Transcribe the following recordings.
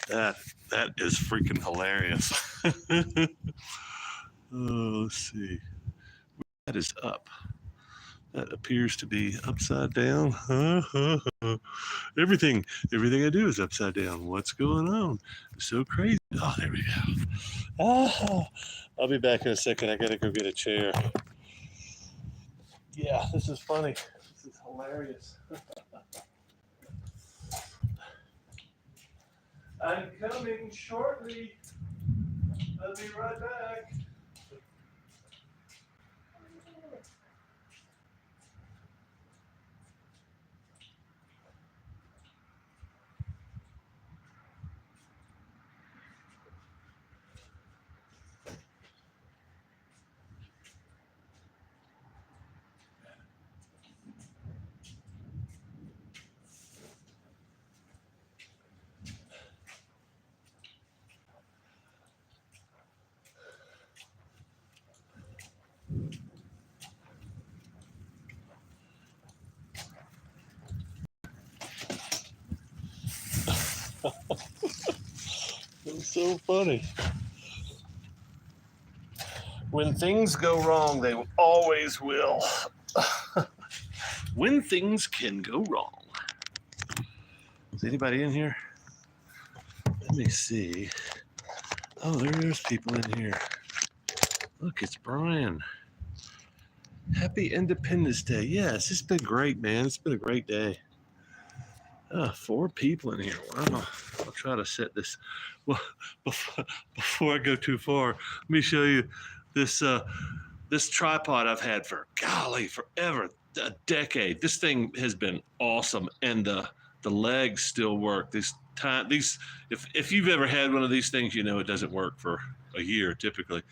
That is freaking hilarious. Oh, let's see. That is up. That appears to be upside down. Everything, everything I do is upside down. What's going on? It's so crazy. Oh, there we go. Oh, I'll be back in a second. I gotta go get a chair. Yeah, this is funny. This is hilarious. I'm coming shortly. I'll be right back. It's so funny. When things go wrong, they always will. When things can go wrong. Is anybody in here? Let me see. Oh, there's people in here. Look, it's Brian. Happy Independence Day. Yes, it's been great, man. It's been a great day. 4 people in here. Wow. I'll try to set this. Well, before I go too far, let me show you this this tripod I've had for forever, a decade. This thing has been awesome, and the legs still work. These if you've ever had one of these things, you know it doesn't work for a year typically.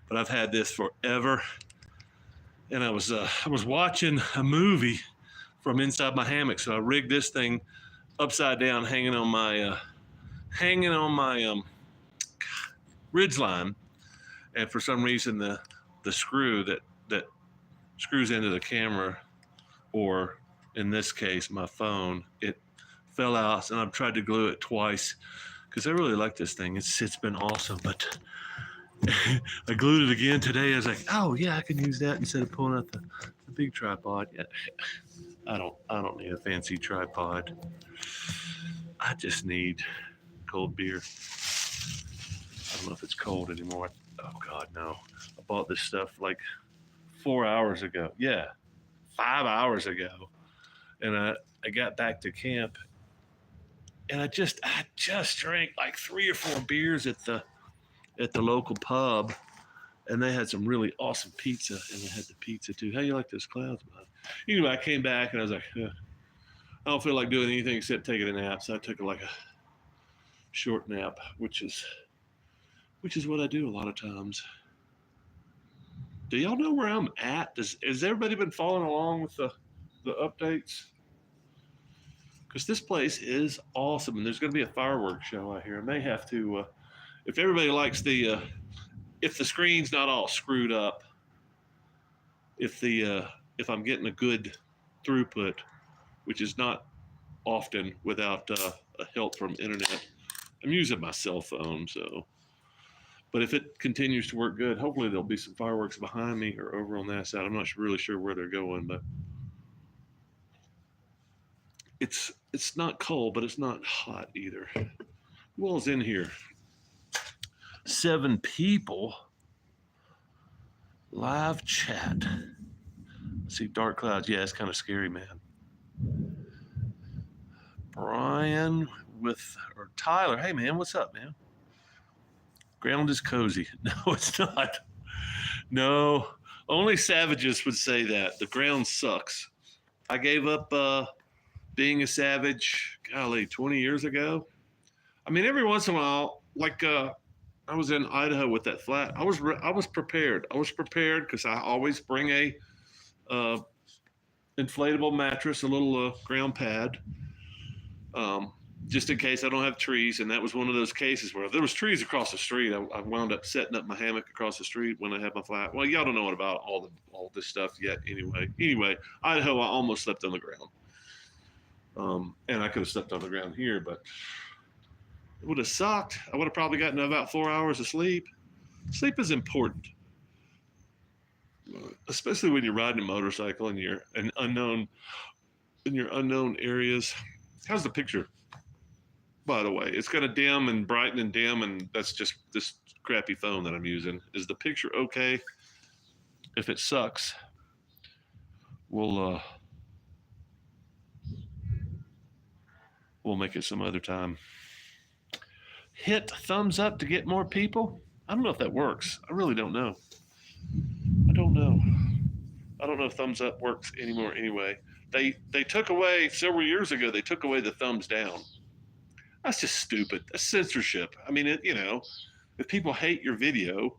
But I've had this forever, and I was watching a movie from inside my hammock, so I rigged this thing upside down, hanging on my ridge line, and for some reason the screw that screws into the camera, or in this case my phone, it fell out, and I've tried to glue it twice because I really like this thing. It's been awesome, but I glued it again today. I was like, oh yeah, I can use that instead of pulling out the big tripod. Yeah. I don't need a fancy tripod. I just need cold beer. I don't know if it's cold anymore. Oh God, no. I bought this stuff like 4 hours ago. Yeah, 5 hours ago. And I got back to camp, and I just drank like 3 or 4 beers at the local pub, and they had some really awesome pizza, and they had the pizza too. How you like those clouds, bud? Anyway, I came back and I was like, I don't feel like doing anything except taking a nap. So I took like a short nap, which is what I do a lot of times. Do y'all know where I'm at? Has everybody been following along with the updates? Because this place is awesome, and there's going to be a fireworks show out here. I may have to, if everybody likes if the screen's not all screwed up, if I'm getting a good throughput, which is not often without a help from internet. I'm using my cell phone, so. But if it continues to work good, hopefully there'll be some fireworks behind me or over on that side. I'm not really sure where they're going, but it's not cold, but it's not hot either. Who all's in here? 7 people. Live chat. See dark clouds. Yeah, it's kind of scary, man. Brian or Tyler. Hey, man, what's up, man? Ground is cozy. No, it's not. No, only savages would say that. The ground sucks. I gave up being a savage, 20 years ago. I mean, every once in a while, like I was in Idaho with that flat. I was prepared. I was prepared because I always bring a inflatable mattress, a little ground pad, just in case I don't have trees. And that was one of those cases where if there was trees across the street, I wound up setting up my hammock across the street when I had my flat. Well, y'all don't know about all this stuff yet. Anyway, Idaho, I almost slept on the ground. And I could have slept on the ground here, but It would have sucked. I would have probably gotten about 4 hours of sleep. Sleep is important, especially when you're riding a motorcycle and you're in your unknown areas. How's the picture? By the way, it's gonna dim and brighten and dim, and that's just this crappy phone that I'm using. Is the picture okay? If it sucks, we'll we'll make it some other time. Hit thumbs up to get more people. I don't know if that works. I really don't know. I don't know. I don't know if thumbs up works anymore. Anyway, they took away several years ago. They took away the thumbs down. That's just stupid. That's censorship. I mean, if people hate your video,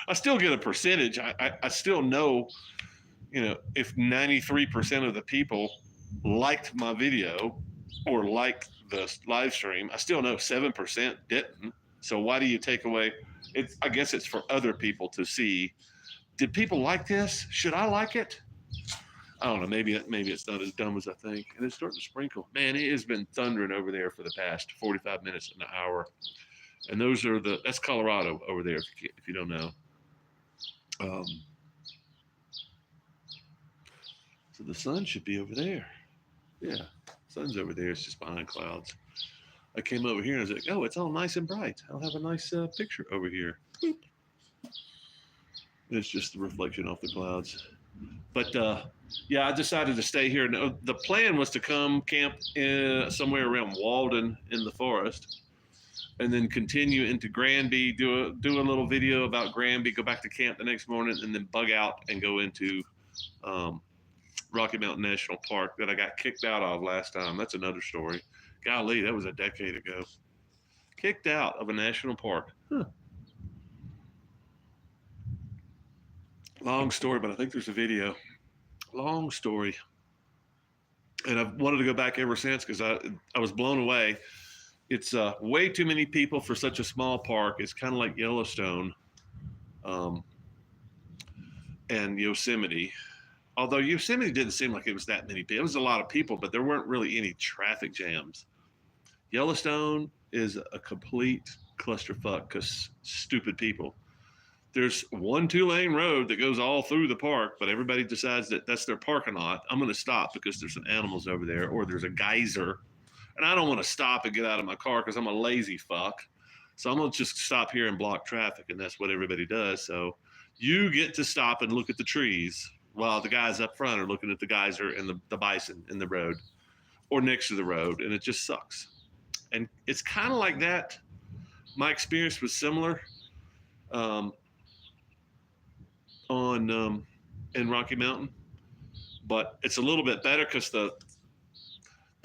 I still get a percentage. I still know, if 93% of the people liked my video or liked the live stream, I still know 7% didn't. So why do you take away? I guess it's for other people to see. Did people like this? Should I like it? I don't know. Maybe it's not as dumb as I think. And it's starting to sprinkle. Man, it has been thundering over there for the past 45 minutes and an hour. And that's Colorado over there, if you don't know. So the sun should be over there. Yeah, sun's over there. It's just behind clouds. I came over here and I was like, oh, it's all nice and bright. I'll have a nice picture over here. Boop. It's just the reflection off the clouds. But yeah, I decided to stay here. The plan was to come camp somewhere around Walden in the forest, and then continue into Granby, do a little video about Granby, go back to camp the next morning, and then bug out and go into Rocky Mountain National Park that I got kicked out of last time. That's another story. Golly, that was a decade ago. Kicked out of a national park. Huh. Long story, but I think there's a video. Long story. And I've wanted to go back ever since because I was blown away. It's way too many people for such a small park. It's kind of like Yellowstone and Yosemite. Although Yosemite didn't seem like it was that many people. It was a lot of people, but there weren't really any traffic jams. Yellowstone is a complete clusterfuck because stupid people. There's one 2-lane road that goes all through the park, but everybody decides that that's their parking lot. I'm going to stop because there's some animals over there, or there's a geyser. And I don't want to stop and get out of my car because I'm a lazy fuck. So I'm going to just stop here and block traffic, and that's what everybody does. So you get to stop and look at the trees while the guys up front are looking at the geyser and the bison in the road or next to the road, and it just sucks. And it's kind of like that. My experience was similar. In Rocky Mountain, but it's a little bit better because the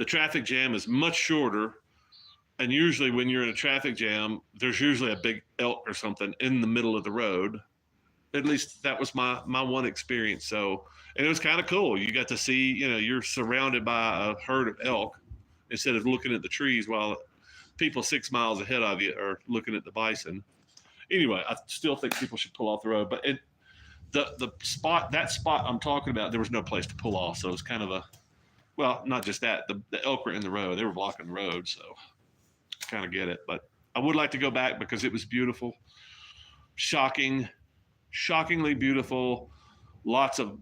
traffic jam is much shorter, and usually when you're in a traffic jam, there's usually a big elk or something in the middle of the road. At least that was my one experience. So, and it was kind of cool. You got to see, you're surrounded by a herd of elk instead of looking at the trees while people 6 miles ahead of you are looking at the bison. Anyway, I still think people should pull off the road, but that spot I'm talking about, there was no place to pull off. So it was kind of not just that, the elk were in the road. They were blocking the road. So I kind of get it, but I would like to go back because it was beautiful. Shockingly beautiful. Lots of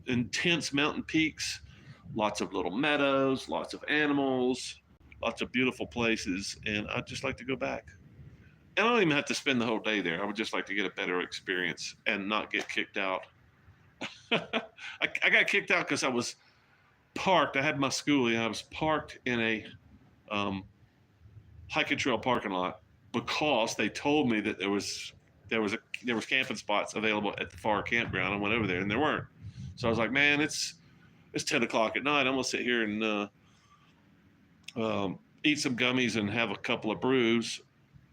intense mountain peaks, lots of little meadows, lots of animals, lots of beautiful places. And I'd just like to go back. And I don't even have to spend the whole day there. I would just like to get a better experience and not get kicked out. I got kicked out because I was parked. I had my schoolie. I was parked in a hike and trail parking lot because they told me that there was camping spots available at the far campground. I went over there and there weren't. So I was like, man, it's 10 o'clock at night. I'm gonna sit here and eat some gummies and have a couple of brews.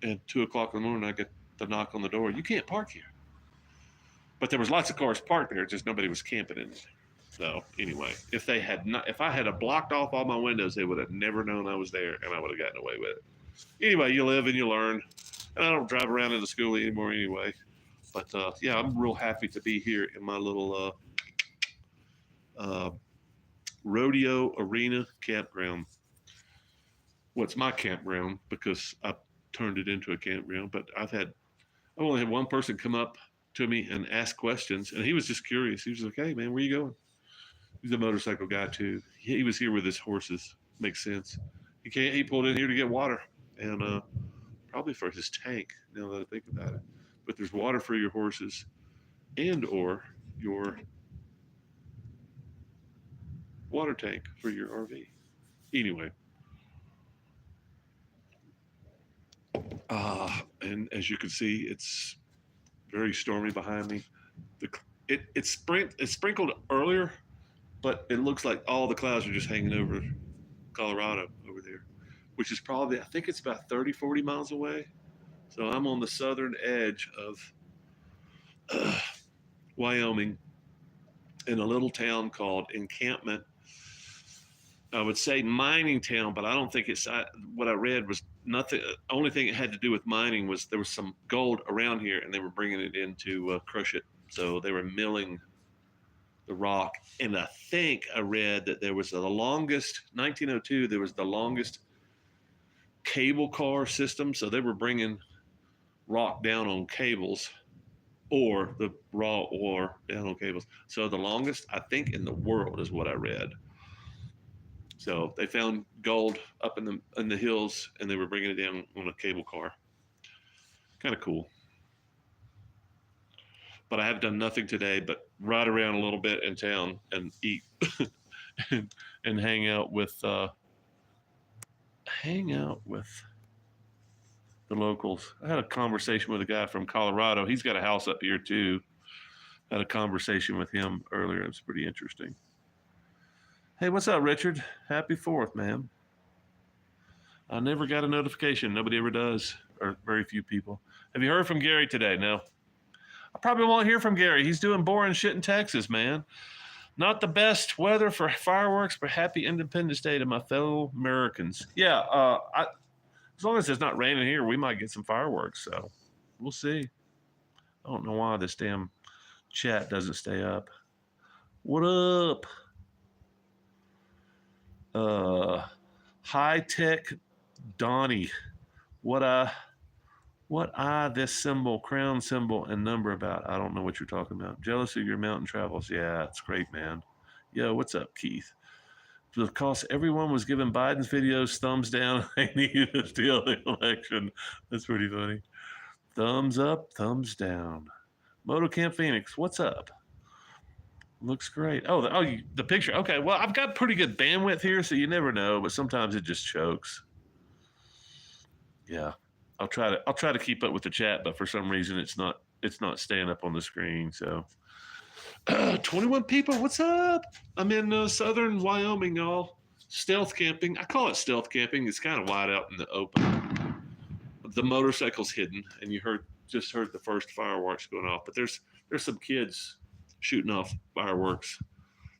And 2 o'clock in the morning, I get the knock on the door. You can't park here. But there was lots of cars parked there, just nobody was camping in it. So anyway, if I had blocked off all my windows, they would have never known I was there, and I would have gotten away with it. Anyway, you live and you learn. And I don't drive around in the school anymore anyway. But yeah, I'm real happy to be here in my little rodeo arena campground. what's my campground because I turned it into a campground. But I've only had one person come up to me and ask questions, and he was just curious. He was like, "Hey, man, where you going?" He's a motorcycle guy too. He was here with his horses. Makes sense. He pulled in here to get water, and probably for his tank. Now that I think about it, but there's water for your horses and or your water tank for your RV. Anyway, and as you can see, it's very stormy behind me. The it's sprinkled earlier, but it looks like all the clouds are just hanging over Colorado over there, which is probably, I think it's about 30, 40 miles away. So I'm on the southern edge of uh, Wyoming in a little town called Encampment. I would say mining town, but I don't think what I read was nothing. Only thing it had to do with mining was there was some gold around here and they were bringing it in to crush it. So they were milling the rock. And I think I read that there was the longest, 1902, there was the longest cable car system. So they were bringing rock down on cables or the raw ore down on cables. So the longest, I think, in the world is what I read. So they found gold up in the hills, and they were bringing it down on a cable car. Kind of cool. But I have done nothing today but ride around a little bit in town and eat and hang out with the locals. I had a conversation with a guy from Colorado. He's got a house up here too. I had a conversation with him earlier. It was pretty interesting. Hey, what's up, Richard? Happy 4th, man. I never got a notification. Nobody ever does, or very few people. Have you heard from Gary today? No. I probably won't hear from Gary. He's doing boring shit in Texas, man. Not the best weather for fireworks, but happy Independence Day to my fellow Americans. Yeah, as long as it's not raining here, we might get some fireworks. So we'll see. I don't know why this damn chat doesn't stay up. What up? High tech Donnie. This symbol, crown symbol, and number about? I don't know what you're talking about. Jealous of your mountain travels. Yeah, it's great, man. Yo, what's up, Keith? Because everyone was giving Biden's videos thumbs down, they needed to steal the election. That's pretty funny. Thumbs up, thumbs down. Motocamp Phoenix, what's up? Looks great. The picture. Okay, well, I've got pretty good bandwidth here, so you never know, but sometimes it just chokes. Yeah. I'll try to keep up with the chat, but for some reason it's not staying up on the screen. So 21 people, what's up? I'm in southern Wyoming, y'all. Stealth camping. I call it stealth camping. It's kind of wide out in the open. The motorcycle's hidden, and you just heard the first fireworks going off. But there's some kids shooting off fireworks.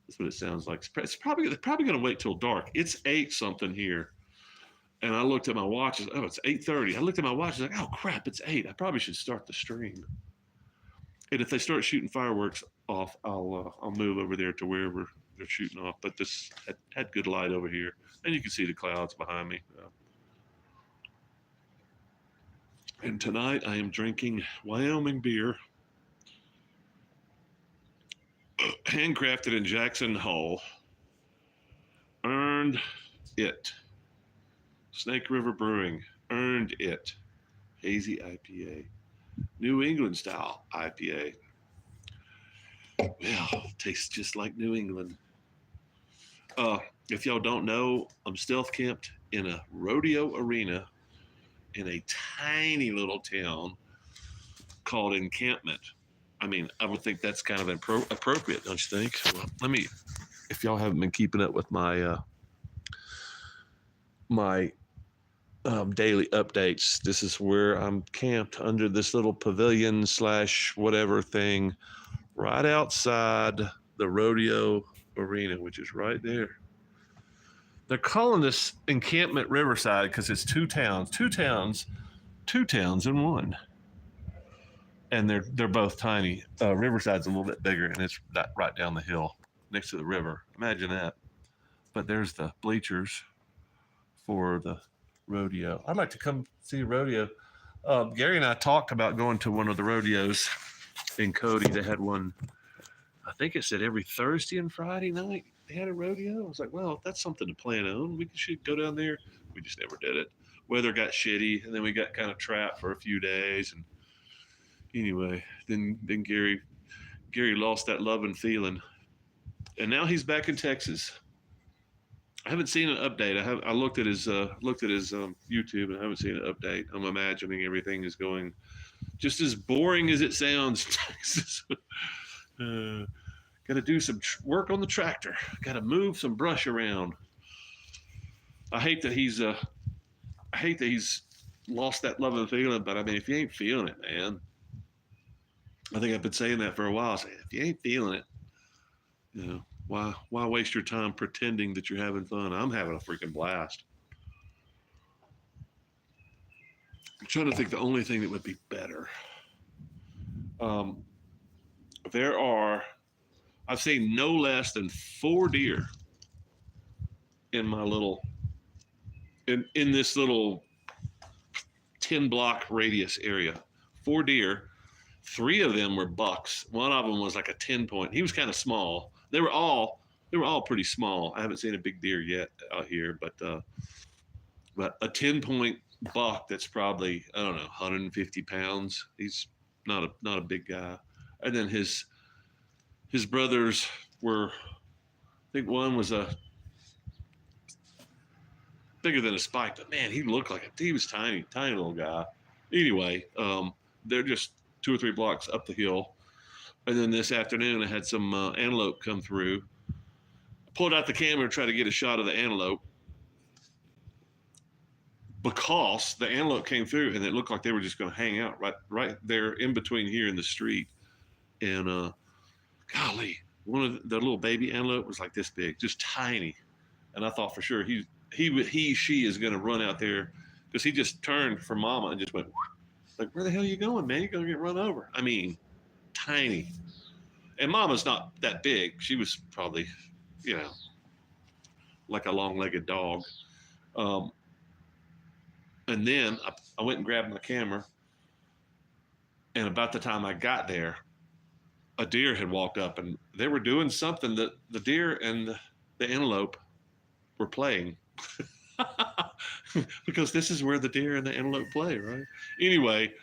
That's what it sounds like. They're probably going to wait till dark. It's 8 something here. And I looked at my watch. Oh, it's 8:30. I looked at my watch. I was like, oh crap, it's 8. I probably should start the stream. And if they start shooting fireworks off, I'll move over there to wherever they're shooting off. But this had good light over here, and you can see the clouds behind me. And tonight I am drinking Wyoming beer, handcrafted in Jackson Hole. Earned it. Snake River Brewing, earned it. Hazy IPA. New England style IPA. Well, tastes just like New England. If y'all don't know, I'm stealth camped in a rodeo arena in a tiny little town called Encampment. I mean, I would think that's kind of appropriate, don't you think? Well, if y'all haven't been keeping up with my daily updates, this is where I'm camped under this little pavilion / whatever thing right outside the rodeo arena, which is right there. They're calling this Encampment Riverside because it's two towns in one, and they're both tiny. Riverside's a little bit bigger, and it's right down the hill next to the river. Imagine that. But there's the bleachers for the rodeo. I'd like to come see a rodeo. Gary and I talked about going to one of the rodeos in Cody. They had one, I think it said every Thursday and Friday night they had a rodeo. I was like, well, that's something to plan on. We should go down there. We just never did it. Weather got shitty, and then we got kind of trapped for a few days. And anyway, then Gary lost that love and feeling, and now he's back in Texas. I haven't seen an update. I looked at his YouTube, and I haven't seen an update. I'm imagining everything is going just as boring as it sounds. Texas. Got to do some work on the tractor. Got to move some brush around. I hate that he's lost that love and feeling. But I mean, if you ain't feeling it, man, I think I've been saying that for a while. Saying if you ain't feeling it, you know, why waste your time pretending that you're having fun? I'm having a freaking blast. I'm trying to think the only thing that would be better. I've seen no less than 4 deer in this little 10 block radius area. 4 deer. 3 of them were bucks. One of them was like a 10 point. He was kind of small. They were all pretty small. I haven't seen a big deer yet out here, but a 10 point buck that's probably, I don't know, 150 pounds. He's not a big guy. And then his brothers were, I think one was bigger than a spike, but man, he looked like he was tiny little guy. Anyway, they're just 2 or 3 blocks up the hill. And then this afternoon, I had some antelope come through. I pulled out the camera to try to get a shot of the antelope because the antelope came through and it looked like they were just going to hang out right there in between here in the street. And golly, one of the little baby antelope was like this big, just tiny. And I thought for sure she is going to run out there because he just turned for mama and just went, like, where the hell are you going, man? You're going to get run over. I mean, tiny. And mama's not that big. She was probably, like a long-legged dog. And then I went and grabbed my camera. And about the time I got there, a deer had walked up and they were doing something that the deer and the antelope were playing. Because this is where the deer and the antelope play, right? Anyway,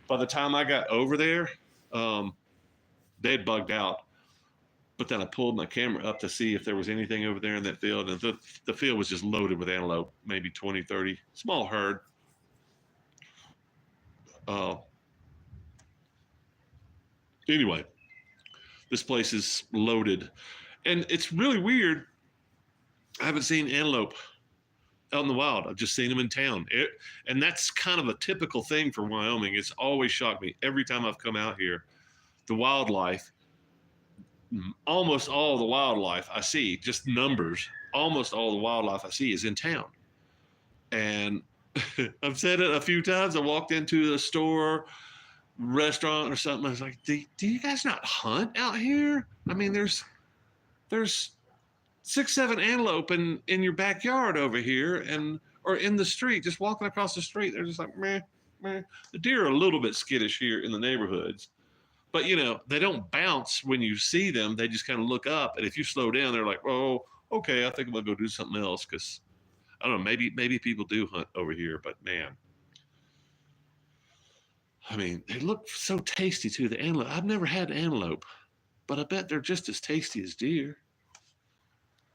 by the time I got over there, they'd bugged out. But then I pulled my camera up to see if there was anything over there in that field. And the field was just loaded with antelope, maybe 20, 30, small herd. Anyway, this place is loaded. And it's really weird. I haven't seen antelope out in the wild. I've just seen them in town. And that's kind of a typical thing for Wyoming. It's always shocked me every time I've come out here. The wildlife, almost all the wildlife I see, just numbers, almost all the wildlife I see is in town. And I've said it a few times. I walked into a store, restaurant or something. I was like, do you guys not hunt out here? I mean, there's 6, 7 antelope in your backyard over here or in the street, just walking across the street. They're just like, meh, meh. The deer are a little bit skittish here in the neighborhoods. But, they don't bounce when you see them. They just kind of look up. And if you slow down, they're like, oh, okay, I think I'm going to go do something else. Because, I don't know, maybe people do hunt over here. But, man, I mean, they look so tasty, too, the antelope. I've never had antelope. But I bet they're just as tasty as deer.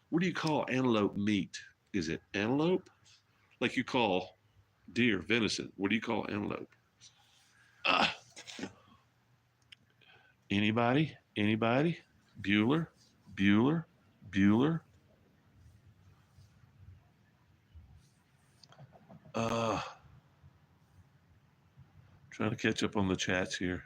What do you call antelope meat? Is it antelope? Like you call deer venison. What do you call antelope? Anybody? Bueller? Trying to catch up on the chats here.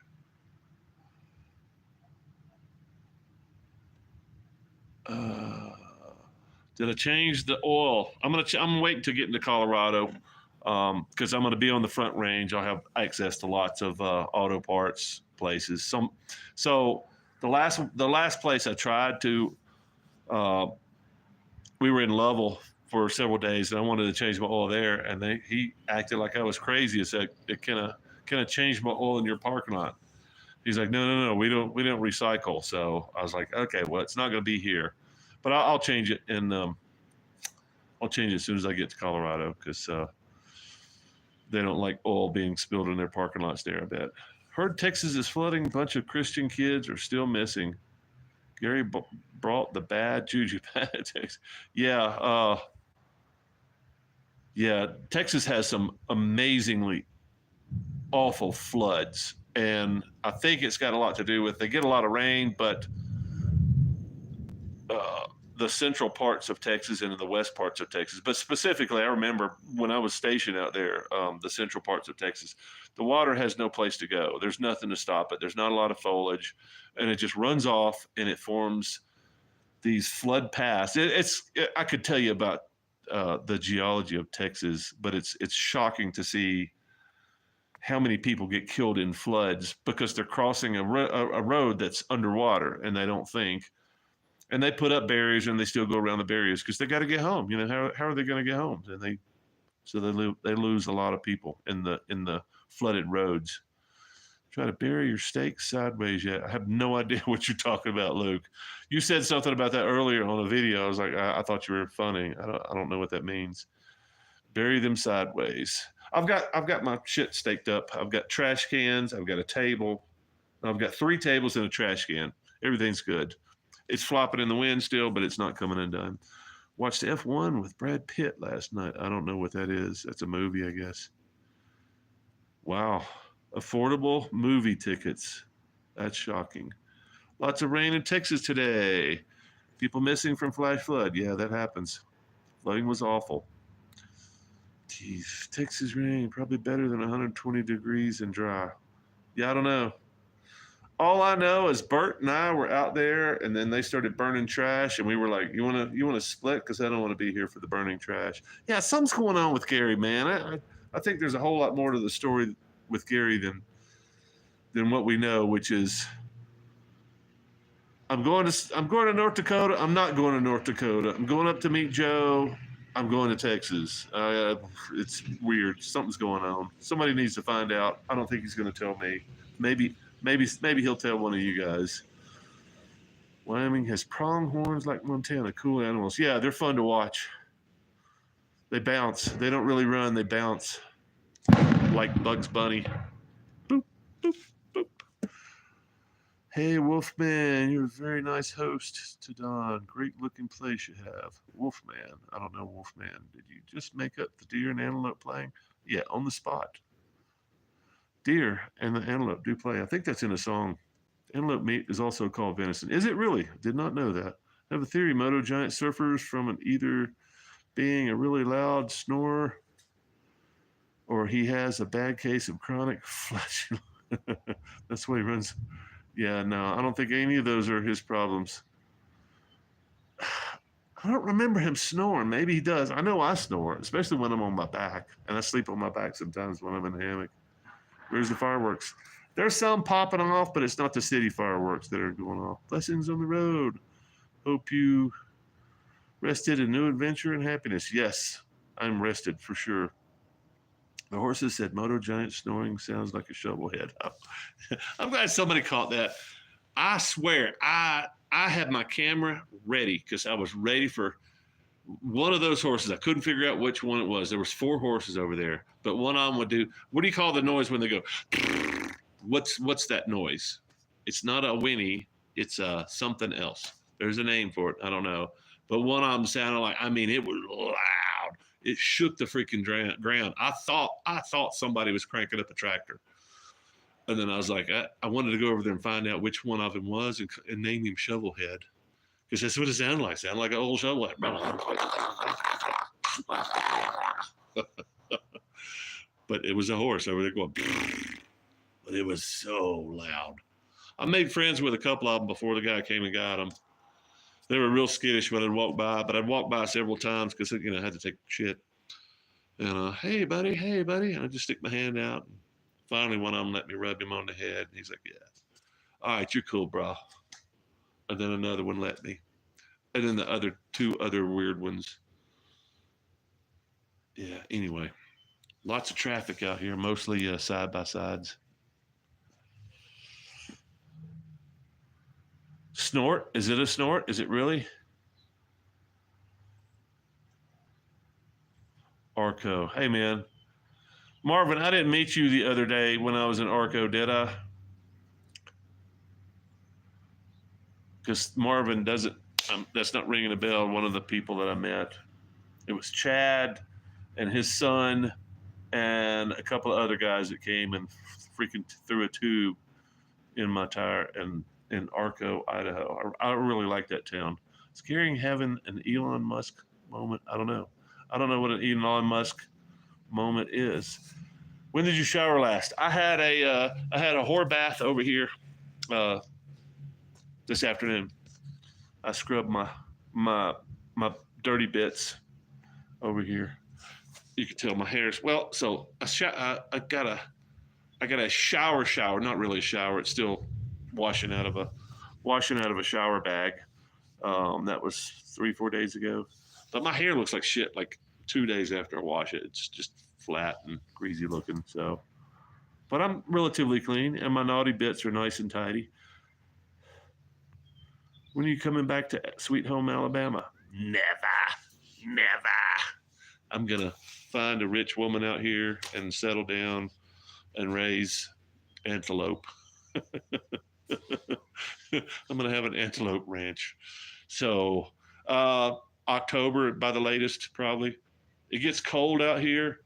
Did I change the oil? I'm waiting to get into Colorado because I'm going to be on the Front Range. I'll have access to lots of auto parts places. So the last place I tried to, we were in Lovell for several days, and I wanted to change my oil there, and he acted like I was crazy. It's like, can I change my oil in your parking lot? He's like, no, we don't recycle. So I was like, okay, well, it's not going to be here, but I'll change it, and I'll change it as soon as I get to Colorado, because they don't like oil being spilled in their parking lots there, I bet. Heard Texas is flooding. A bunch of Christian kids are still missing. Gary brought the bad juju back to Texas. Yeah, Texas has some amazingly awful floods, and I think it's got a lot to do with they get a lot of rain, but the central parts of Texas and in the west parts of Texas, but specifically, I remember when I was stationed out there, the central parts of Texas, the water has no place to go. There's nothing to stop it. There's not a lot of foliage, and it just runs off and it forms these flood paths. I could tell you about the geology of Texas, but it's shocking to see how many people get killed in floods because they're crossing a road that's underwater and they don't think. And they put up barriers and they still go around the barriers because they got to get home. You know, how are they going to get home? And they lose a lot of people in the flooded roads. Try to bury your steak sideways yet? I have no idea what you're talking about, Luke. You said something about that earlier on a video. I was like, I thought you were funny. I don't know what that means. Bury them sideways. I've got my shit staked up. I've got trash cans. I've got a table. I've got 3 tables and a trash can. Everything's good. It's flopping in the wind still, but it's not coming undone. Watched F1 with Brad Pitt last night. I don't know what that is. That's a movie, I guess. Wow. Affordable movie tickets. That's shocking. Lots of rain in Texas today. People missing from flash flood. Yeah, that happens. Flooding was awful. Jeez, Texas rain, probably better than 120 degrees and dry. Yeah, I don't know. All I know is Bert and I were out there, and then they started burning trash, and we were like, "You wanna split? Because I don't want to be here for the burning trash." Yeah, something's going on with Gary, man. I think there's a whole lot more to the story with Gary than what we know, which is I'm going to North Dakota. I'm not going to North Dakota. I'm going up to meet Joe. I'm going to Texas. It's weird. Something's going on. Somebody needs to find out. I don't think he's going to tell me. Maybe he'll tell one of you guys. Wyoming has pronghorns like Montana. Cool animals. Yeah, they're fun to watch. They bounce. They don't really run. They bounce like Bugs Bunny. Boop, boop, boop. Hey, Wolfman, you're a very nice host to Don. Great looking place you have. Wolfman. I don't know, Wolfman. Did you just make up the deer and antelope playing? Yeah, on the spot. Deer and the antelope do play. I think that's in a song. Antelope meat is also called venison. Is it really? Did not know that. I have a theory. Moto giant surfers from an either being a really loud snorer or he has a bad case of chronic flashing. That's why he runs. Yeah, no, I don't think any of those are his problems. I don't remember him snoring. Maybe he does. I know I snore, especially when I'm on my back. And I sleep on my back sometimes when I'm in the hammock. Where's the fireworks? There's some popping off, but it's not the city fireworks that are going off. Blessings on the road. Hope you rested a new adventure and happiness. Yes, I'm rested for sure. The horses said Moto Giant snoring sounds like a shovelhead. I'm glad somebody caught that. I swear, I had my camera ready because I was ready for one of those horses. I couldn't figure out which one it was. There was 4 horses over there, but one of them would do. What do you call the noise when they go? What's that noise? It's not a whinny. It's something else. There's a name for it. I don't know. But one of them sounded like. I mean, it was loud. It shook the freaking ground. I thought somebody was cranking up a tractor. And then I was like, I wanted to go over there and find out which one of them was and name him Shovelhead. Because that's what it sounded like. Sounded like an old shovelhead. But it was a horse over there going. But it was so loud. I made friends with a couple of them before the guy came and got them. They were real skittish when I'd walk by, but I'd walk by several times because, I had to take shit. And, hey, buddy. And I'd just stick my hand out. And finally, one of them let me rub him on the head. And he's like, yeah. All right, you're cool, bro. And then another one let me. And then the 2 other weird ones. Yeah. Anyway, lots of traffic out here, mostly side by sides. Snort? Is it a snort? Is it really? Arco. Hey, man. Marvin, I didn't meet you the other day when I was in Arco, did I? Because Marvin doesn't, that's not ringing a bell. One of the people that I met. It was Chad and his son and a couple of other guys that came and freaking threw a tube in my tire and in Arco, Idaho. I really like that town. Scaring having an Elon Musk moment. I don't know. I don't know what an Elon Musk moment is. When did you shower last? I had a whore bath over here uh, this afternoon. I scrubbed my my dirty bits over here. You can tell my hair's well. So I got a shower. Not really a shower. It's still washing out of a shower bag. That was 3 4 days ago. But my hair looks like shit. Like 2 days after I wash it, it's just flat and greasy looking. So, but I'm relatively clean, and my naughty bits are nice and tidy. When are you coming back to Sweet Home Alabama? Never. I'm gonna find a rich woman out here and settle down and raise antelope. I'm gonna have an antelope ranch. So October by the latest, probably. It gets cold out here.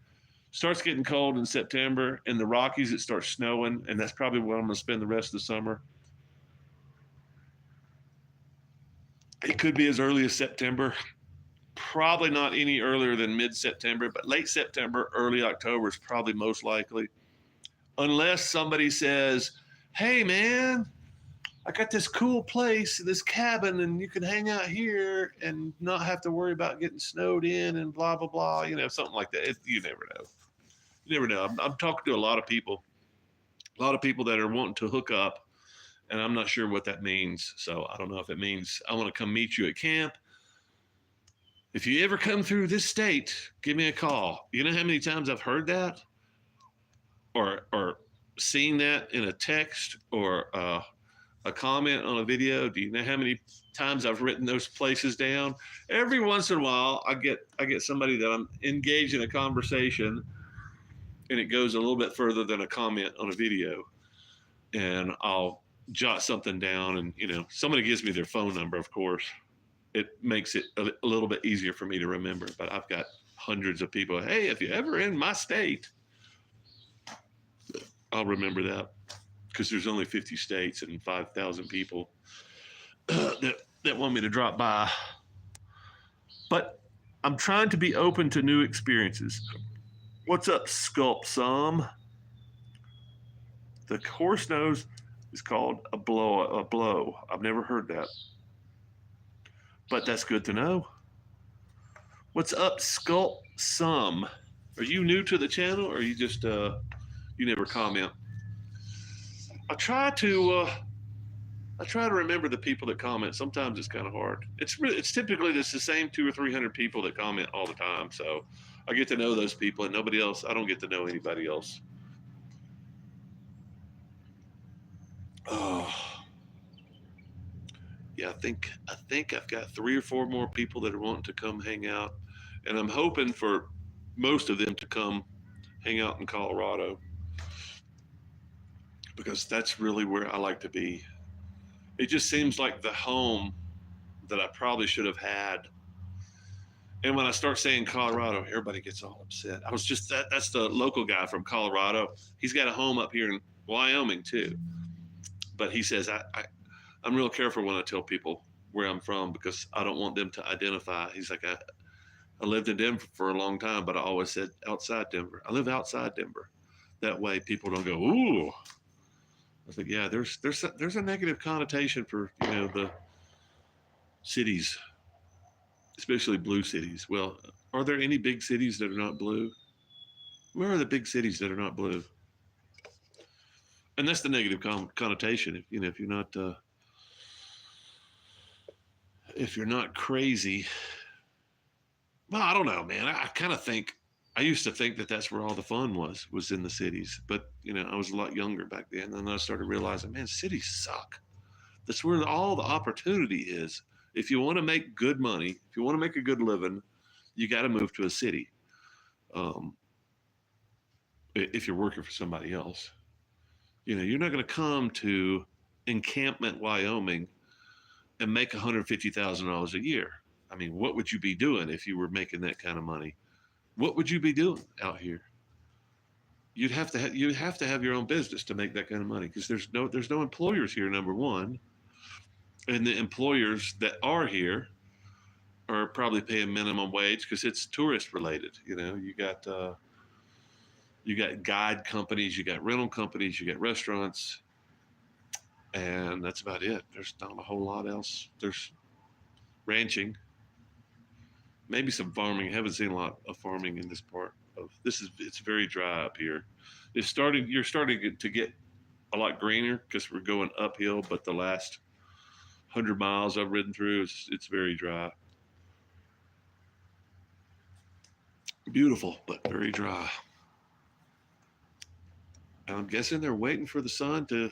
Starts getting cold in September. In the Rockies, it starts snowing, and that's probably where I'm gonna spend the rest of the summer. It could be as early as September. Probably not any earlier than mid-September, but late September, early October is probably most likely. Unless somebody says, hey, man, I got this cool place, this cabin, and you can hang out here and not have to worry about getting snowed in and blah, blah, blah. Something like that. You never know. You never know. I'm talking to a lot of people that are wanting to hook up, and I'm not sure what that means. So I don't know if it means I want to come meet you at camp. If you ever come through this state, give me a call. You know how many times I've heard that or seen that in a text or a comment on a video? Do you know how many times I've written those places down? Every once in a while, I get somebody that I'm engaged in a conversation, and it goes a little bit further than a comment on a video, and I'll jot something down, and somebody gives me their phone number, of course. It makes it a little bit easier for me to remember. But I've got hundreds of people. Hey, if you're ever in my state, I'll remember that, because there's only 50 states and 5,000 people that want me to drop by. But I'm trying to be open to new experiences. What's up, Sculpt Some? The horse nose is called a blow. I've never heard that, but that's good to know. What's up, Sculpt Some? Are you new to the channel, or are you just you never comment? I try to remember the people that comment. Sometimes it's kind of hard. It's typically just the same 200 or 300 people that comment all the time. So I get to know those people, and nobody else. I don't get to know anybody else. Oh, yeah. I think I've got 3 or 4 more people that are wanting to come hang out, and I'm hoping for most of them to come hang out in Colorado, because that's really where I like to be. It just seems like the home that I probably should have had. And when I start saying Colorado, everybody gets all upset. I was just that's the local guy from Colorado. He's got a home up here in Wyoming too. But he says I'm real careful when I tell people where I'm from, because I don't want them to identify. He's like, I lived in Denver for a long time, but I always said outside Denver. I live outside Denver. That way people don't go, ooh. I was like, yeah, there's a negative connotation for the cities, especially blue cities. Well, are there any big cities that are not blue? Where are the big cities that are not blue? And that's the negative connotation. If you're not crazy. Well, I don't know, man. I kind of think I used to think that that's where all the fun was in the cities. But, I was a lot younger back then. And then I started realizing, man, cities suck. That's where all the opportunity is. If you want to make good money, if you want to make a good living, you got to move to a city. Um, if you're working for somebody else, you're not going to come to Encampment, Wyoming, and make $150,000 a year. I mean, what would you be doing if you were making that kind of money? What would you be doing out here? You'd have to have your own business to make that kind of money, because there's no employers here. Number one, and the employers that are here are probably paying minimum wage because it's tourist related. You got guide companies, you got rental companies, you got restaurants, and that's about it. There's not a whole lot else. There's ranching, maybe some farming. I haven't seen a lot of farming in this part of this. It's very dry up here. You're starting to get a lot greener because we're going uphill, but the last 100 miles I've ridden through, it's very dry. Beautiful, but very dry. And I'm guessing they're waiting for the sky to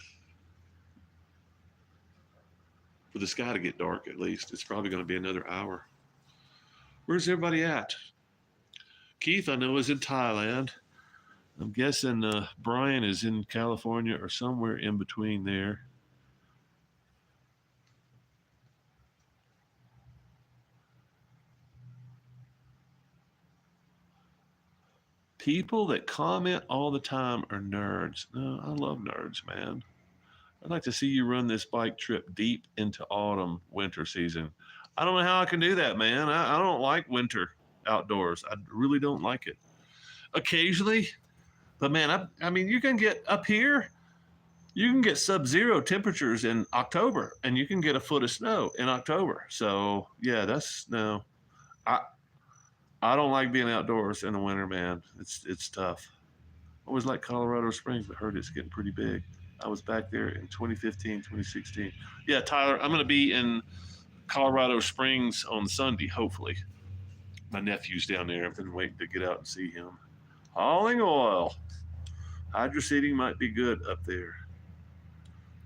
get dark. At least it's probably going to be another hour. Where's everybody at? Keith, I know, is in Thailand. I'm guessing Brian is in California or somewhere in between there. People that comment all the time are nerds. No, I love nerds, man. I'd like to see you run this bike trip deep into autumn, winter season. I don't know how I can do that, man. I don't like winter outdoors. I really don't like it. Occasionally, but man, I mean, you can get up here, you can get sub-zero temperatures in October, and you can get a foot of snow in October. So yeah, that's no. I I don't like being outdoors in the winter, man. It's tough. I always like Colorado Springs, but heard it's getting pretty big. I was back there in 2015, 2016. Yeah, Tyler, I'm going to be in Colorado Springs on Sunday, hopefully. My nephew's down there. I've been waiting to get out and see him. Hauling oil. Hydro seeding might be good up there.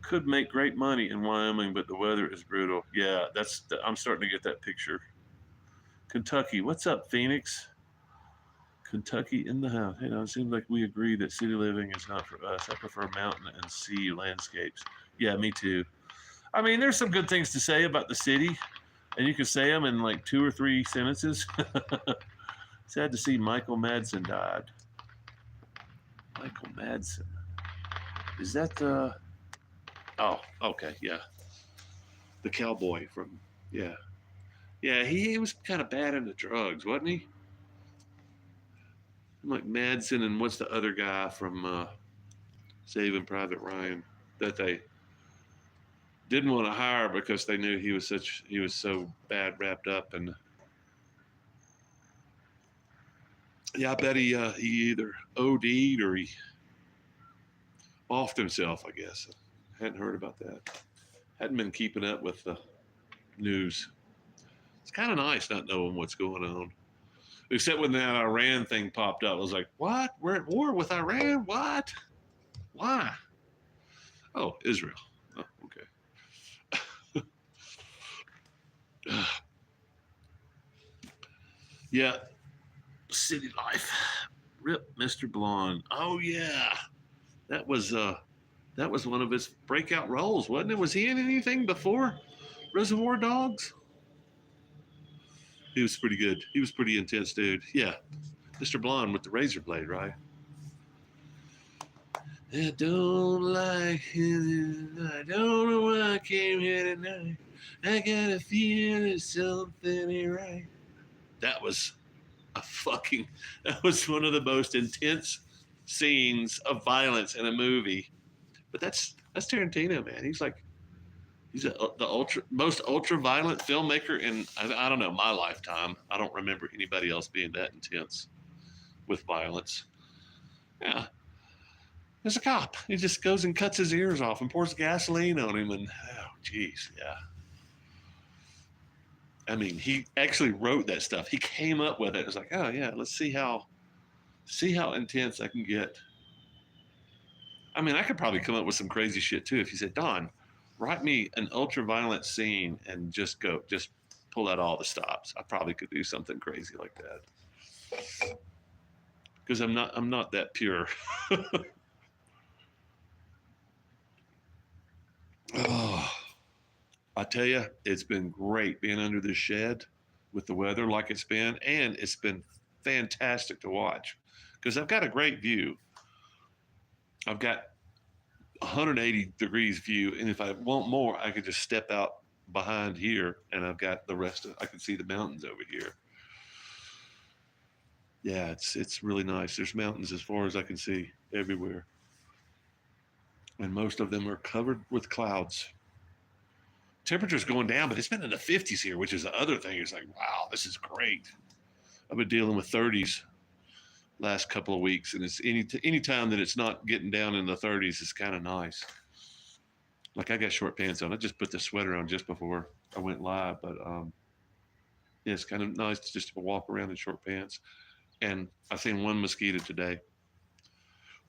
Could make great money in Wyoming, but the weather is brutal. Yeah, I'm starting to get that picture. Kentucky. What's up, Phoenix? Kentucky in the house. It seems like we agree that city living is not for us. I prefer mountain and sea landscapes. Yeah, me too. I mean, there's some good things to say about the city, and you can say them in like 2 or 3 sentences. Sad to see Michael Madsen died. Michael Madsen. Is that the... Oh, okay, yeah. The cowboy from... Yeah. Yeah, he was kind of bad into drugs, wasn't he? Like Madsen, and what's the other guy from Saving Private Ryan that they didn't want to hire because they knew he was so bad wrapped up. And yeah, I bet he either OD'd or he offed himself, I guess. Hadn't heard about that. Hadn't been keeping up with the news. It's kind of nice not knowing what's going on. Except when that Iran thing popped up, I was like, what? We're at war with Iran? What? Why? Oh, Israel. Oh, okay. Yeah, city life. Rip Mr. Blonde. Oh yeah. That was one of his breakout roles, wasn't it? Was he in anything before Reservoir Dogs? He was pretty good. He was pretty intense, dude. Yeah. Mr. Blonde with the razor blade, right? I don't like it. I don't know why I came here tonight. I got a feeling something ain't right. That was that was one of the most intense scenes of violence in a movie. But that's Tarantino, man. He's the most ultra violent filmmaker in, I don't know, my lifetime. I don't remember anybody else being that intense with violence. Yeah. There's a cop. He just goes and cuts his ears off and pours gasoline on him. And, oh, geez, yeah. I mean, he actually wrote that stuff. He came up with it. It was like, oh, yeah, let's see how See how intense I can get. I mean, I could probably come up with some crazy shit too if you said, Don, write me an ultra-violent scene and just pull out all the stops. I probably could do something crazy like that because I'm not that pure. Oh, I tell you, it's been great being under this shed with the weather like it's been, and it's been fantastic to watch because I've got a great view. I've got 180 degrees view, and if I want more, I could just step out behind here, and I've got the rest of. I can see the mountains over here. Yeah, it's really nice. There's mountains as far as I can see everywhere, and most of them are covered with clouds. Temperature's going down, but it's been in the 50s here, which is the other thing. It's like, wow, this is great. I've been dealing with 30s last couple of weeks, and it's any time that it's not getting down in the 30s is kind of nice. Like I got short pants on. I just put the sweater on just before I went live, but yeah, it's kind of nice to just walk around in short pants. And I've seen one mosquito today,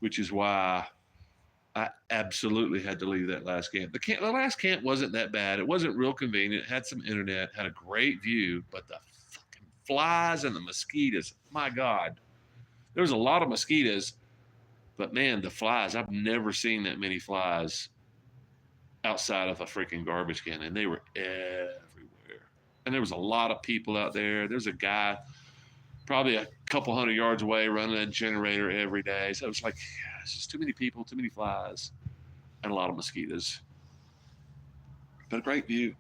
which is why I absolutely had to leave that last camp. The last camp wasn't that bad. It wasn't real convenient. It had some internet, had a great view, but the fucking flies and the mosquitoes, my God. There was a lot of mosquitoes, but man, the flies, I've never seen that many flies outside of a freaking garbage can, and they were everywhere. And there was a lot of people out there. There's a guy probably a couple hundred yards away running a generator every day. So it was like, yeah, it's just too many people, too many flies, and a lot of mosquitoes. But a great view.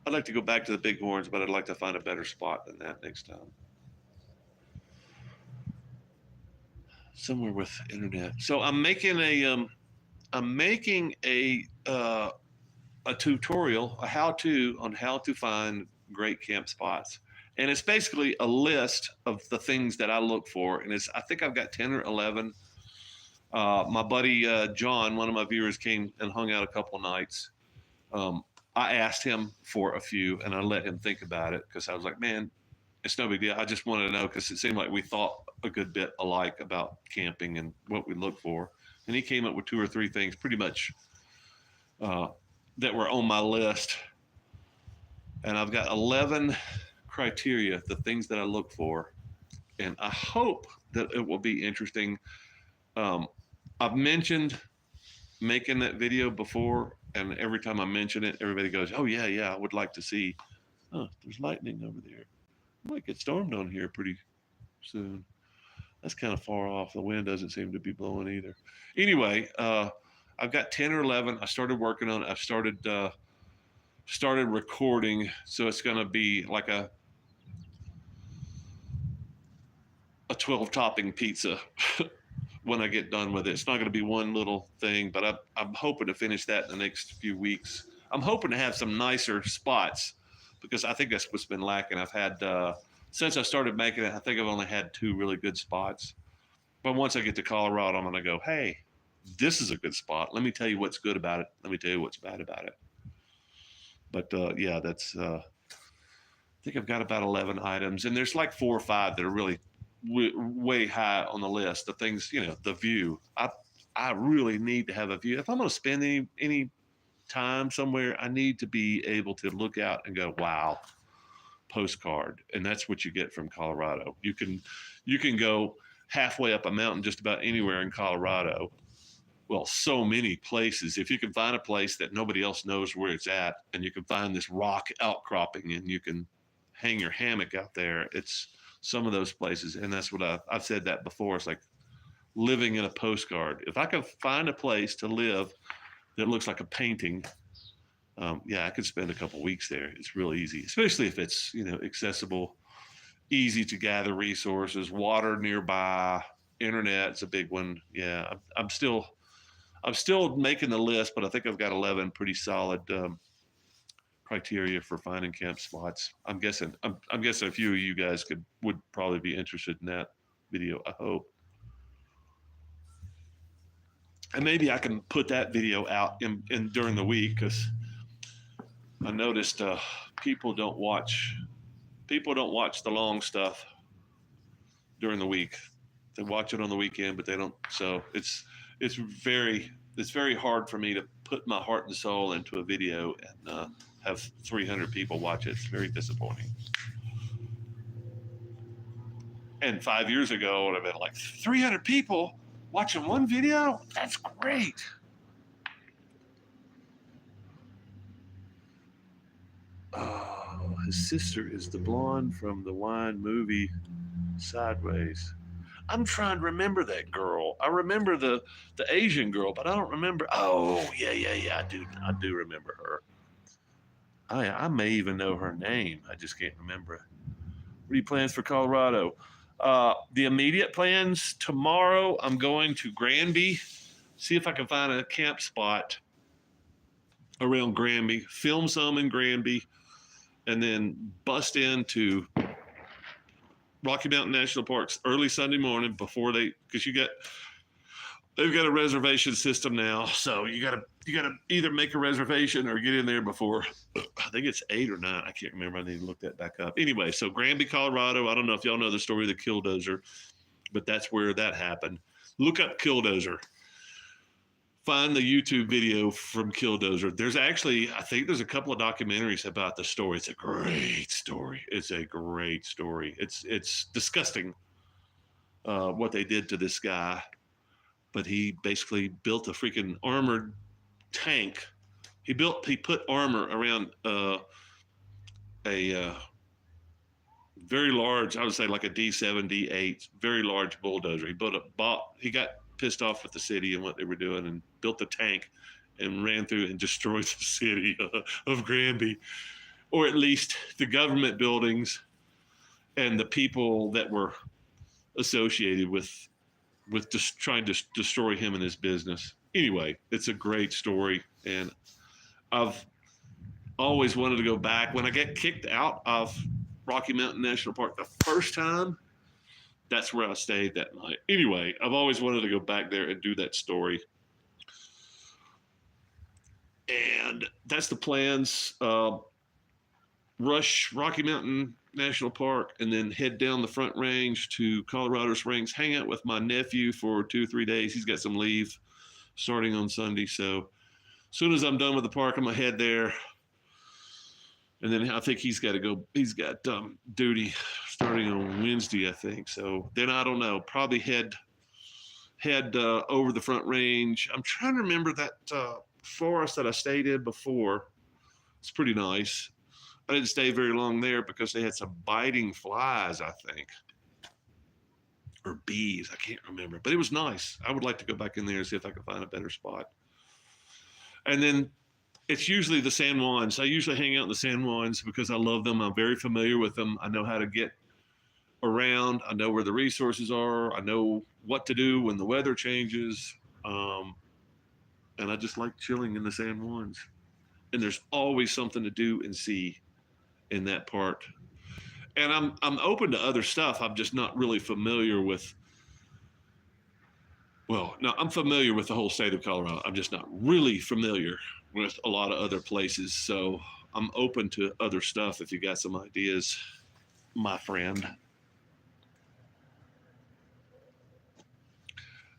I'd like to go back to the Bighorns, but I'd like to find a better spot than that next time. Somewhere with internet. So I'm making a tutorial, a how-to on how to find great camp spots. And it's basically a list of the things that I look for. And I think I've got 10 or 11. My buddy John, one of my viewers, came and hung out a couple of nights. I asked him for a few, and I let him think about it because I was like, man, it's no big deal. I just wanted to know because it seemed like we thought a good bit alike about camping and what we look for. And he came up with 2 or 3 things pretty much that were on my list. And I've got 11 criteria, the things that I look for. And I hope that it will be interesting. I've mentioned making that video before, and every time I mention it, everybody goes, oh, yeah, I would like to see. Oh, there's lightning over there. Might get stormed on here pretty soon. That's kind of far off. The wind doesn't seem to be blowing either. Anyway, I've got 10 or 11. I started working on it. I've started recording, so it's going to be like a 12 topping pizza when I get done with it. It's not going to be one little thing, but I'm hoping to finish that in the next few weeks. I'm hoping to have some nicer spots because I think that's what's been lacking. I've had, since I started making it, I think I've only had 2 really good spots. But once I get to Colorado, I'm going to go, hey, this is a good spot. Let me tell you what's good about it. Let me tell you what's bad about it. But yeah, that's, I think I've got about 11 items, and there's like 4 or 5 that are really way high on the list. The things, the view. I really need to have a view. If I'm going to spend any time somewhere, I need to be able to look out and go, wow, postcard. And that's what you get from Colorado. You can go halfway up a mountain just about anywhere in Colorado. Well, so many places. If you can find a place that nobody else knows where it's at, and you can find this rock outcropping and you can hang your hammock out there, it's some of those places. And that's what I've said that before. It's like living in a postcard. If I can find a place to live that looks like a painting, yeah, I could spend a couple weeks there. It's real easy, especially if it's, accessible, easy to gather resources, water nearby, internet's a big one. Yeah, I'm still making the list, but I think I've got 11 pretty solid criteria for finding camp spots. I'm guessing a few of you guys would probably be interested in that video. I hope. And maybe I can put that video out in during the week because I noticed people don't watch the long stuff during the week. They watch it on the weekend, but they don't. So it's very hard for me to put my heart and soul into a video and have 300 people watch it. It's very disappointing. And 5 years ago, it would have been like 300 people watching one video. That's great. Oh, his sister is the blonde from the wine movie Sideways. I'm trying to remember that girl. I remember the Asian girl, but I don't remember. Oh, yeah. I do remember her. I may even know her name. I just can't remember it. What are your plans for Colorado? The immediate plans tomorrow. I'm going to Granby. See if I can find a camp spot around Granby. Film some in Granby, and then bust into Rocky Mountain National Park's early Sunday morning before because they've got a reservation system now, so you gotta either make a reservation or get in there before. I think it's 8 or 9. I can't remember. I need to look that back up. Anyway, so Granby, Colorado. I don't know if y'all know the story of the Killdozer, but that's where that happened. Look up Killdozer. Find the YouTube video from Killdozer. I think there's a couple of documentaries about the story. It's a great story. It's disgusting what they did to this guy, but he basically built a freaking armored tank. He put armor around a very large, I would say like a D7, D8, very large bulldozer. He got pissed off with the city and what they were doing and built the tank and ran through and destroyed the city of Granby, or at least the government buildings and the people that were associated with just trying to destroy him and his business. Anyway, it's a great story, and I've always wanted to go back. When I got kicked out of Rocky Mountain National Park the first time, that's where I stayed that night. Anyway, I've always wanted to go back there and do that story. And that's the plans. Rush Rocky Mountain National Park and then head down the Front Range to Colorado Springs, hang out with my nephew for 2 or 3 days. He's got some leave starting on Sunday. So as soon as I'm done with the park, I'm going to head there. And then I think he's got to go. He's got duty starting on Wednesday, I think. So then I don't know. Probably head over the Front Range. I'm trying to remember that forest that I stayed in before. It's pretty nice. I didn't stay very long there because they had some biting flies, I think, or bees. I can't remember, but it was nice. I would like to go back in there and see if I can find a better spot. And then it's usually the San Juans. I usually hang out in the San Juans because I love them. I'm very familiar with them. I know how to get around. I know where the resources are. I know what to do when the weather changes. And I just like chilling in the San Juans. And there's always something to do and see in that part. And I'm open to other stuff. I'm just not really familiar with. Well, no, I'm familiar with the whole state of Colorado. I'm just not really familiar with a lot of other places. So I'm open to other stuff if you got some ideas, my friend.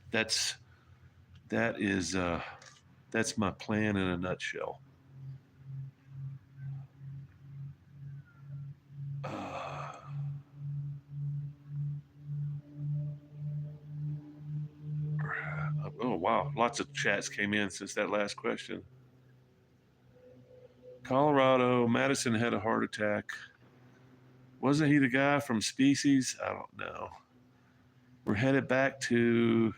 That's my plan in a nutshell. Oh, wow. Lots of chats came in since that last question. Colorado, Madison had a heart attack. Wasn't he the guy from Species? I don't know. We're headed back to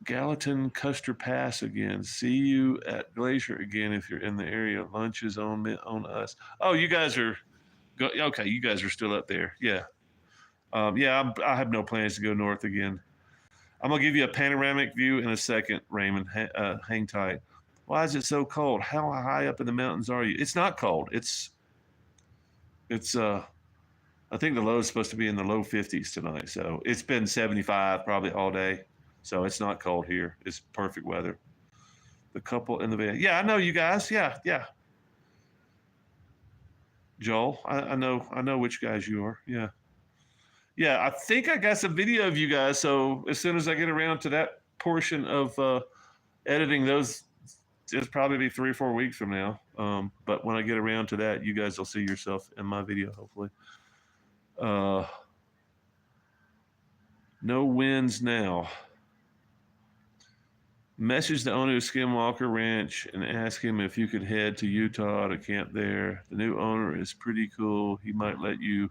Gallatin Custer Pass again. See you at Glacier again if you're in the area. Lunch is on us. Oh, you guys are okay. You guys are still up there. Yeah. I have no plans to go north again. I'm going to give you a panoramic view in a second, Raymond. Hang tight. Why is it so cold? How high up in the mountains are you? It's not cold. It's I think the low is supposed to be in the low 50s tonight. So it's been 75 probably all day. So it's not cold here. It's perfect weather. The couple in the van. Yeah, I know you guys. Yeah. Joel, I know which guys you are. Yeah. Yeah, I think I got some video of you guys. So as soon as I get around to that portion of editing those, it'll probably be 3 or 4 weeks from now. But when I get around to that, you guys will see yourself in my video, hopefully. Uh, no wins now. Message the owner of Skinwalker Ranch and ask him if you could head to Utah to camp there. The new owner is pretty cool. He might let you.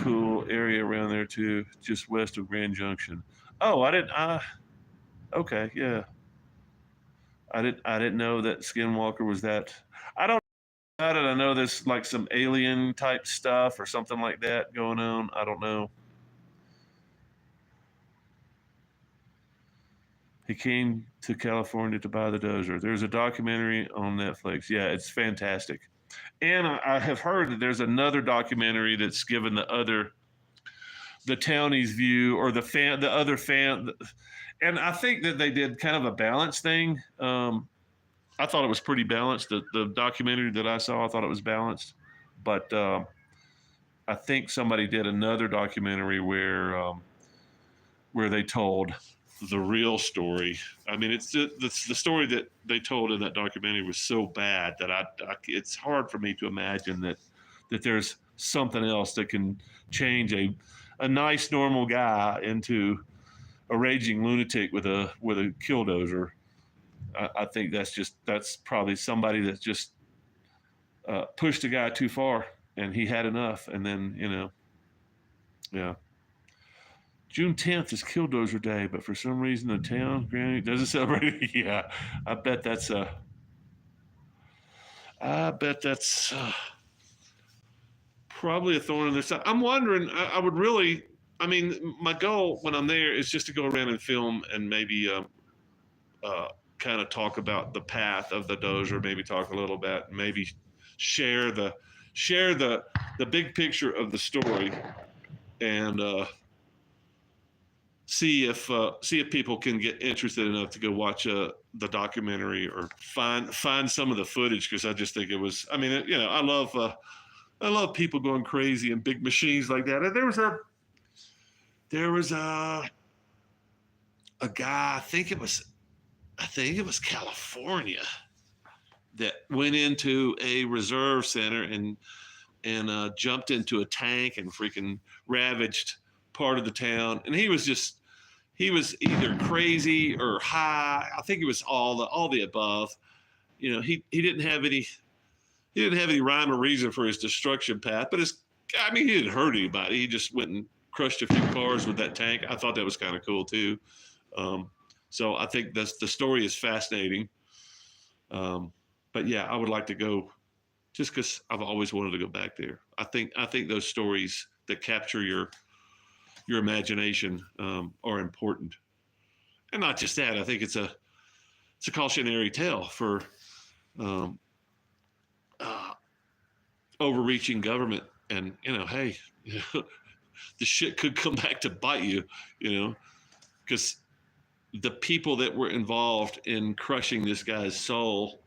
Cool area around there too, just west of Grand Junction. Oh, I didn't. Okay, yeah. I didn't know that Skinwalker was that. I don't know about it. I know there's like some alien type stuff or something like that going on. I don't know. He came to California to buy the dozer. There's a documentary on Netflix. Yeah, it's fantastic. And I have heard that there's another documentary that's given the townie's view or the other fan, and I think that they did kind of a balanced thing. I thought it was pretty balanced. The documentary that I saw, I thought it was balanced, but I think somebody did another documentary where they told the real story. I mean, it's the story that they told in that documentary was so bad that it's hard for me to imagine that there's something else that can change a nice normal guy into a raging lunatic with a killdozer. I think that's probably somebody that's just pushed a guy too far and he had enough, and then yeah. June 10th is Killdozer Day, but for some reason the town doesn't celebrate it. Yeah, I bet that's probably a thorn in their side. I'm wondering. I would really. I mean, my goal when I'm there is just to go around and film and maybe kind of talk about the path of the dozer. Maybe talk a little bit. Maybe share the big picture of the story and. See if people can get interested enough to go watch the documentary or find some of the footage, because I just think it was. I mean, I love people going crazy in big machines like that. And there was a guy. I think it was California that went into a reserve center and jumped into a tank and freaking ravaged part of the town, and he was either crazy or high. I think it was all the above. He didn't have any rhyme or reason for his destruction path, but he didn't hurt anybody. He just went and crushed a few cars with that tank. I thought that was kind of cool too. So I think the story is fascinating. But yeah, I would like to go just because I've always wanted to go back there. I think those stories that capture your imagination are important, and not just that. I think it's a cautionary tale for overreaching government, and hey, the shit could come back to bite you, because the people that were involved in crushing this guy's soul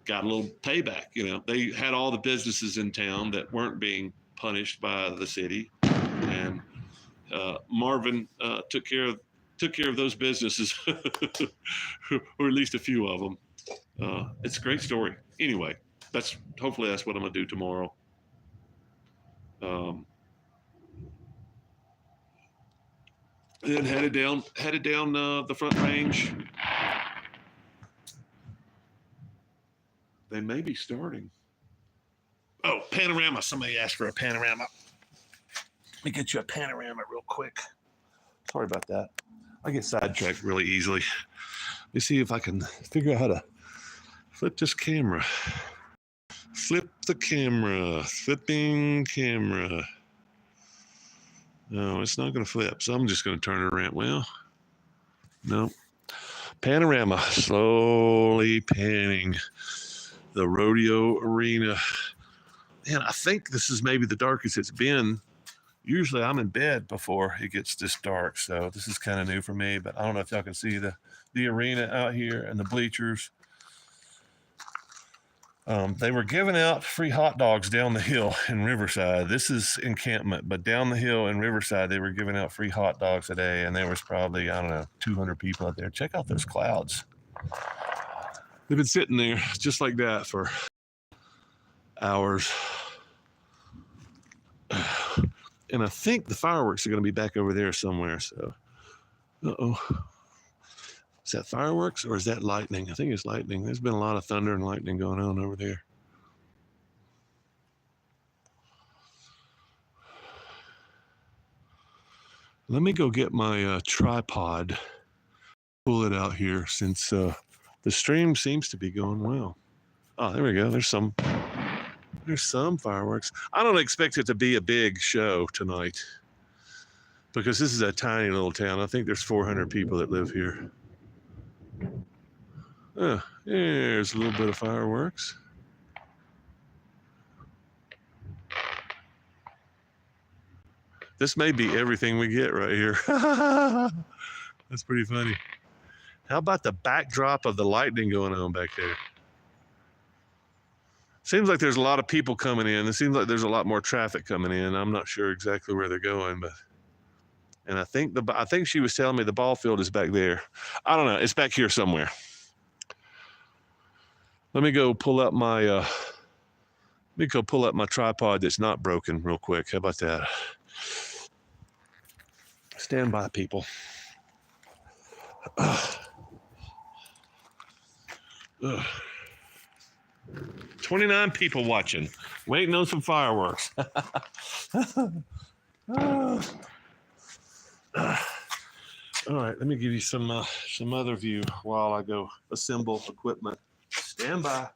got a little payback. They had all the businesses in town that weren't being punished by the city, and Marvin took care of those businesses, or at least a few of them. It's a great story. Anyway, hopefully that's what I'm gonna do tomorrow. Then headed down the Front Range. They may be starting. Oh, panorama! Somebody asked for a panorama. Let me get you a panorama real quick. Sorry about that. I get sidetracked really easily. Let me see if I can figure out how to flip this camera. Flip the camera. Flipping camera. No, it's not going to flip, so I'm just going to turn it around. Well, no. Panorama. Slowly panning the rodeo arena. Man, I think this is maybe the darkest it's been. Usually I'm in bed before it gets this dark, so this is kind of new for me, but I don't know if y'all can see the arena out here and the bleachers. They were giving out free hot dogs down the hill in Riverside. This is encampment, but down the hill in Riverside, they were giving out free hot dogs a day, and there was probably, I don't know, 200 people out there. Check out those clouds. They've been sitting there just like that for hours. And I think the fireworks are going to be back over there somewhere. So, is that fireworks or is that lightning? I think it's lightning. There's been a lot of thunder and lightning going on over there. Let me go get my tripod, pull it out here since the stream seems to be going well. Oh, there we go. There's some fireworks. I don't expect it to be a big show tonight because this is a tiny little town. I think there's 400 people that live here. There's a little bit of fireworks. This may be everything we get right here. That's pretty funny. How about the backdrop of the lightning going on back there? Seems like there's a lot of people coming in. It seems like there's a lot more traffic coming in. I'm not sure exactly where they're going, and I think she was telling me the ball field is back there. I don't know. It's back here somewhere. Let me go pull up my tripod that's not broken real quick. How about that? Stand by, people. 29 people watching, waiting on some fireworks. All right, let me give you some other view while I go assemble equipment. Stand by.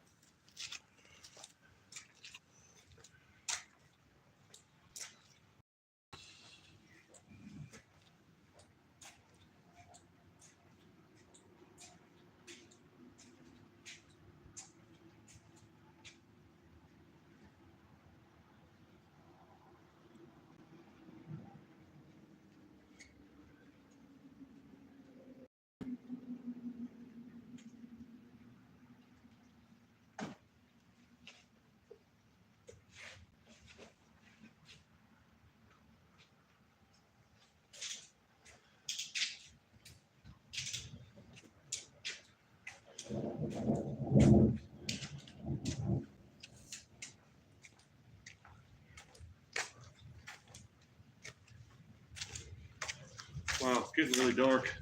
Wow, it's getting really dark.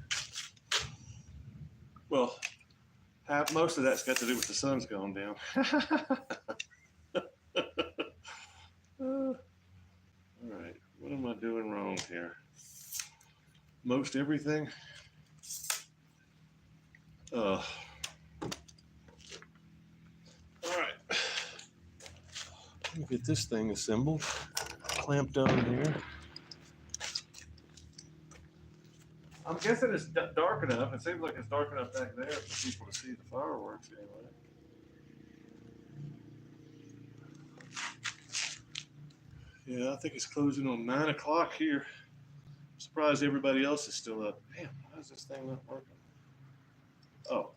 Well, most of that's got to do with the sun's going down. All right, what am I doing wrong here? Most everything. All right, let me get this thing assembled, clamped on here. I'm guessing it's dark enough. It seems like it's dark enough back there for people to see the fireworks anyway. Yeah, I think it's closing on 9 o'clock here. I'm surprised everybody else is still up. Man, why is this thing not working? Oh,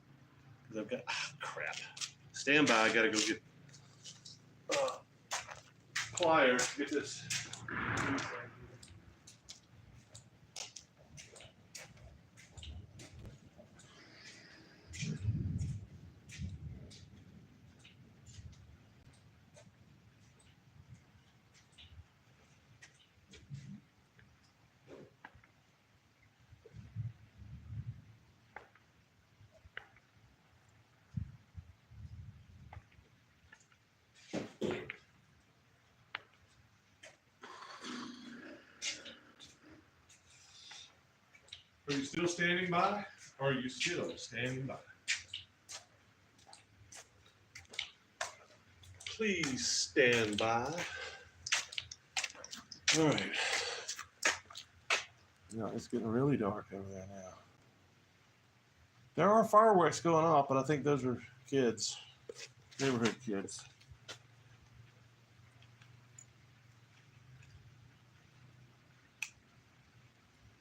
because I've got, crap. Stand by, I gotta go get pliers to get this. Are you still standing by? Or are you still standing by? Please stand by. All right. No, it's getting really dark over there now. There are fireworks going off, but I think those are kids, neighborhood kids.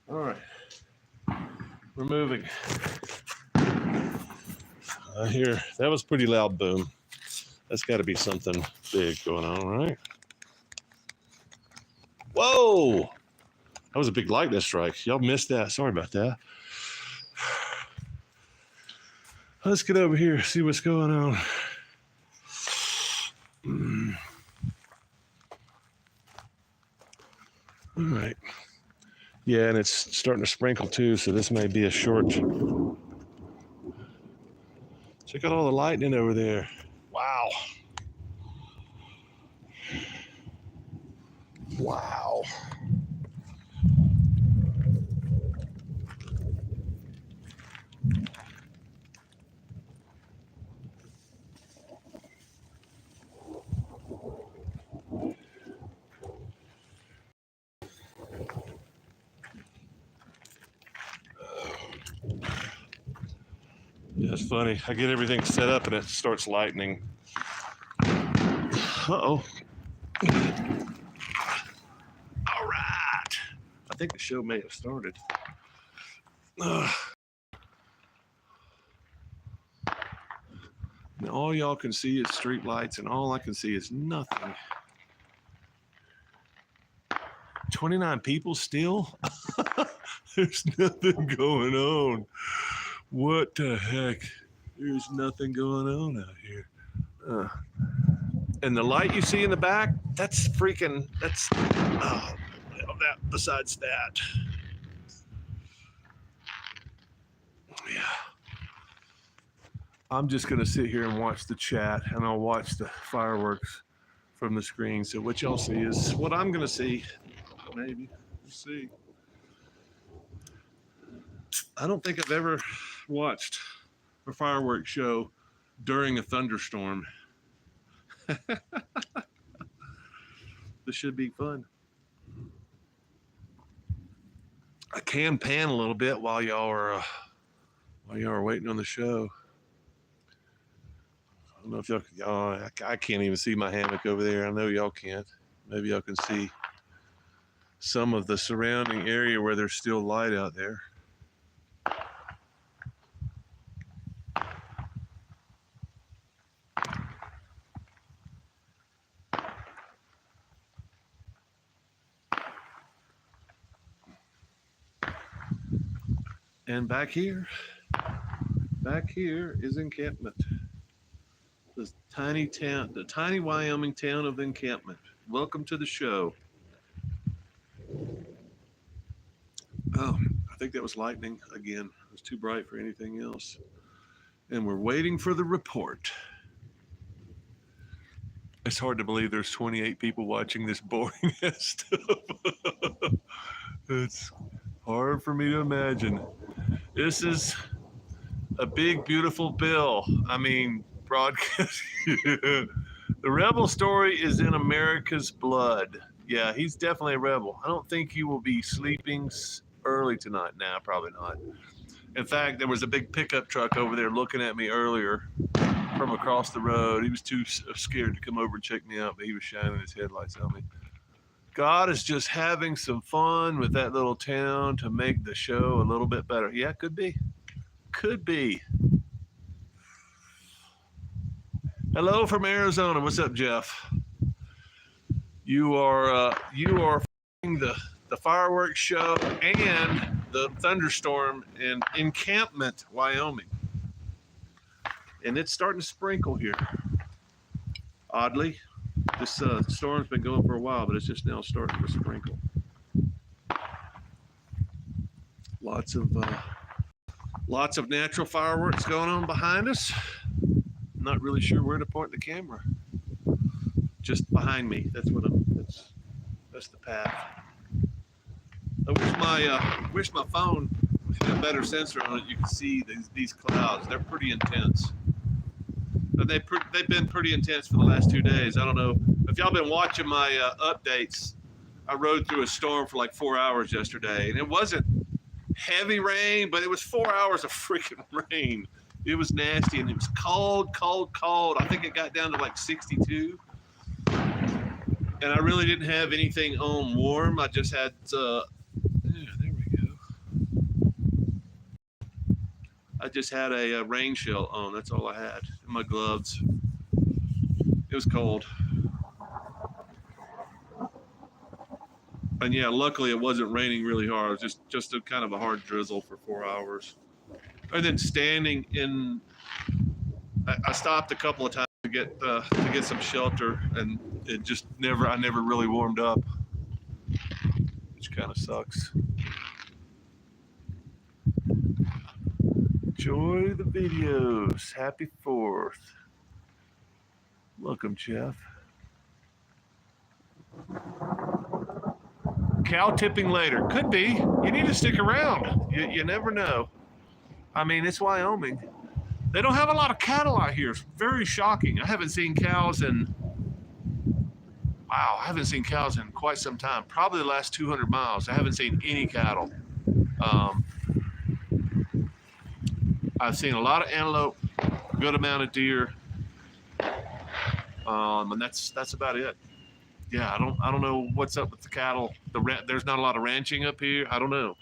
All right. We're moving. Here, that was pretty loud boom. That's got to be something big going on, right? Whoa! That was a big lightning strike. Y'all missed that. Sorry about that. Let's get over here, see what's going on. All right. Yeah, and it's starting to sprinkle too, so this may be a short. Check out all the lightning over there. Wow. Wow. Yeah, it's funny. I get everything set up and it starts lightning. Uh-oh. All right. I think the show may have started. Now all y'all can see is street lights, and all I can see is nothing. 29 people still? There's nothing going on. What the heck? There's nothing going on out here. And the light you see in the back, that's that besides that. Yeah. I'm just going to sit here and watch the chat, and I'll watch the fireworks from the screen. So what y'all see is what I'm going to see. Maybe. We'll see. I don't think I've ever watched a fireworks show during a thunderstorm. This should be fun. I can pan a little bit while y'all are waiting on the show. I don't know if y'all I can't even see my hammock over there. I know y'all can't. Maybe y'all can see some of the surrounding area where there's still light out there. And back here is encampment. The tiny Wyoming town of Encampment. Welcome to the show. Oh, I think that was lightning again. It was too bright for anything else. And we're waiting for the report. It's hard to believe there's 28 people watching this boring ass stuff. It's hard for me to imagine. This is a big, beautiful bill. I mean, broadcast. The rebel story is in America's blood. Yeah, he's definitely a rebel. I don't think he will be sleeping early tonight. Nah, probably not. In fact, there was a big pickup truck over there looking at me earlier from across the road. He was too scared to come over and check me out, but he was shining his headlights on me. God is just having some fun with that little town to make the show a little bit better. Yeah, could be. Could be. Hello from Arizona. What's up, Jeff? You are the fireworks show and the thunderstorm in Encampment, Wyoming. And it's starting to sprinkle here. Oddly, this storm's been going for a while, but it's just now starting to sprinkle. Lots of natural fireworks going on behind us. Not really sure where to point the camera. Just behind me. That's the path. I wish my phone had a better sensor on it. You can see these clouds. They're pretty intense. But they've been pretty intense for the last 2 days. I don't know if y'all been watching my updates. I rode through a storm for like 4 hours yesterday, and it wasn't heavy rain, but it was 4 hours of freaking rain. It was nasty, and it was cold. I think it got down to like 62. And I really didn't have anything on warm. I just had, there we go. I just had a rain shell on. That's all I had. And my gloves. was cold. And yeah, luckily it wasn't raining really hard. It was just a kind of a hard drizzle for 4 hours. And then standing in, I stopped a couple of times to get some shelter, and I never really warmed up, which kind of sucks. Enjoy the videos. Happy 4th. Welcome, Jeff. Cow tipping later. Could be. You need to stick around. You never know. I mean, it's Wyoming. They don't have a lot of cattle out here. It's very shocking. I haven't seen cows in quite some time. Probably the last 200 miles. I haven't seen any cattle. I've seen a lot of antelope, a good amount of deer, and that's about it. Yeah, I don't know what's up with the cattle. There's not a lot of ranching up here. I don't know.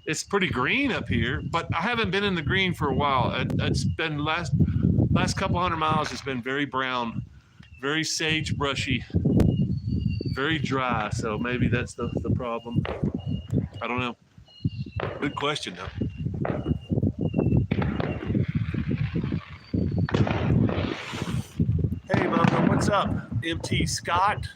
It's pretty green up here, but I haven't been in the green for a while. It's been last couple hundred miles. It's been very brown, very sagebrushy, very dry. So maybe that's the problem. I don't know. Good question though. Hey, Mama, what's up? MT Scott.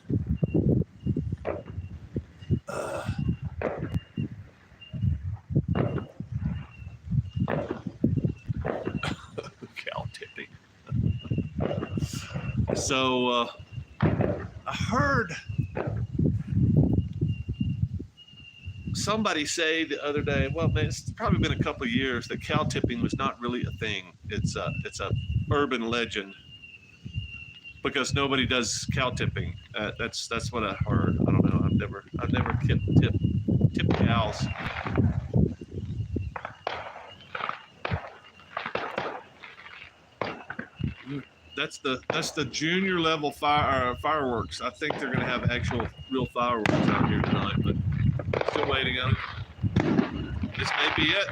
Cow tipping. So I heard somebody say the other day, well, man, it's probably been a couple of years, that cow tipping was not really a thing. It's a urban legend because nobody does cow tipping. That's what I heard. I don't know. I've never tipped cows. That's the junior level fireworks. I think they're gonna have actual real fireworks out here tonight, but still waiting on it. This may be it.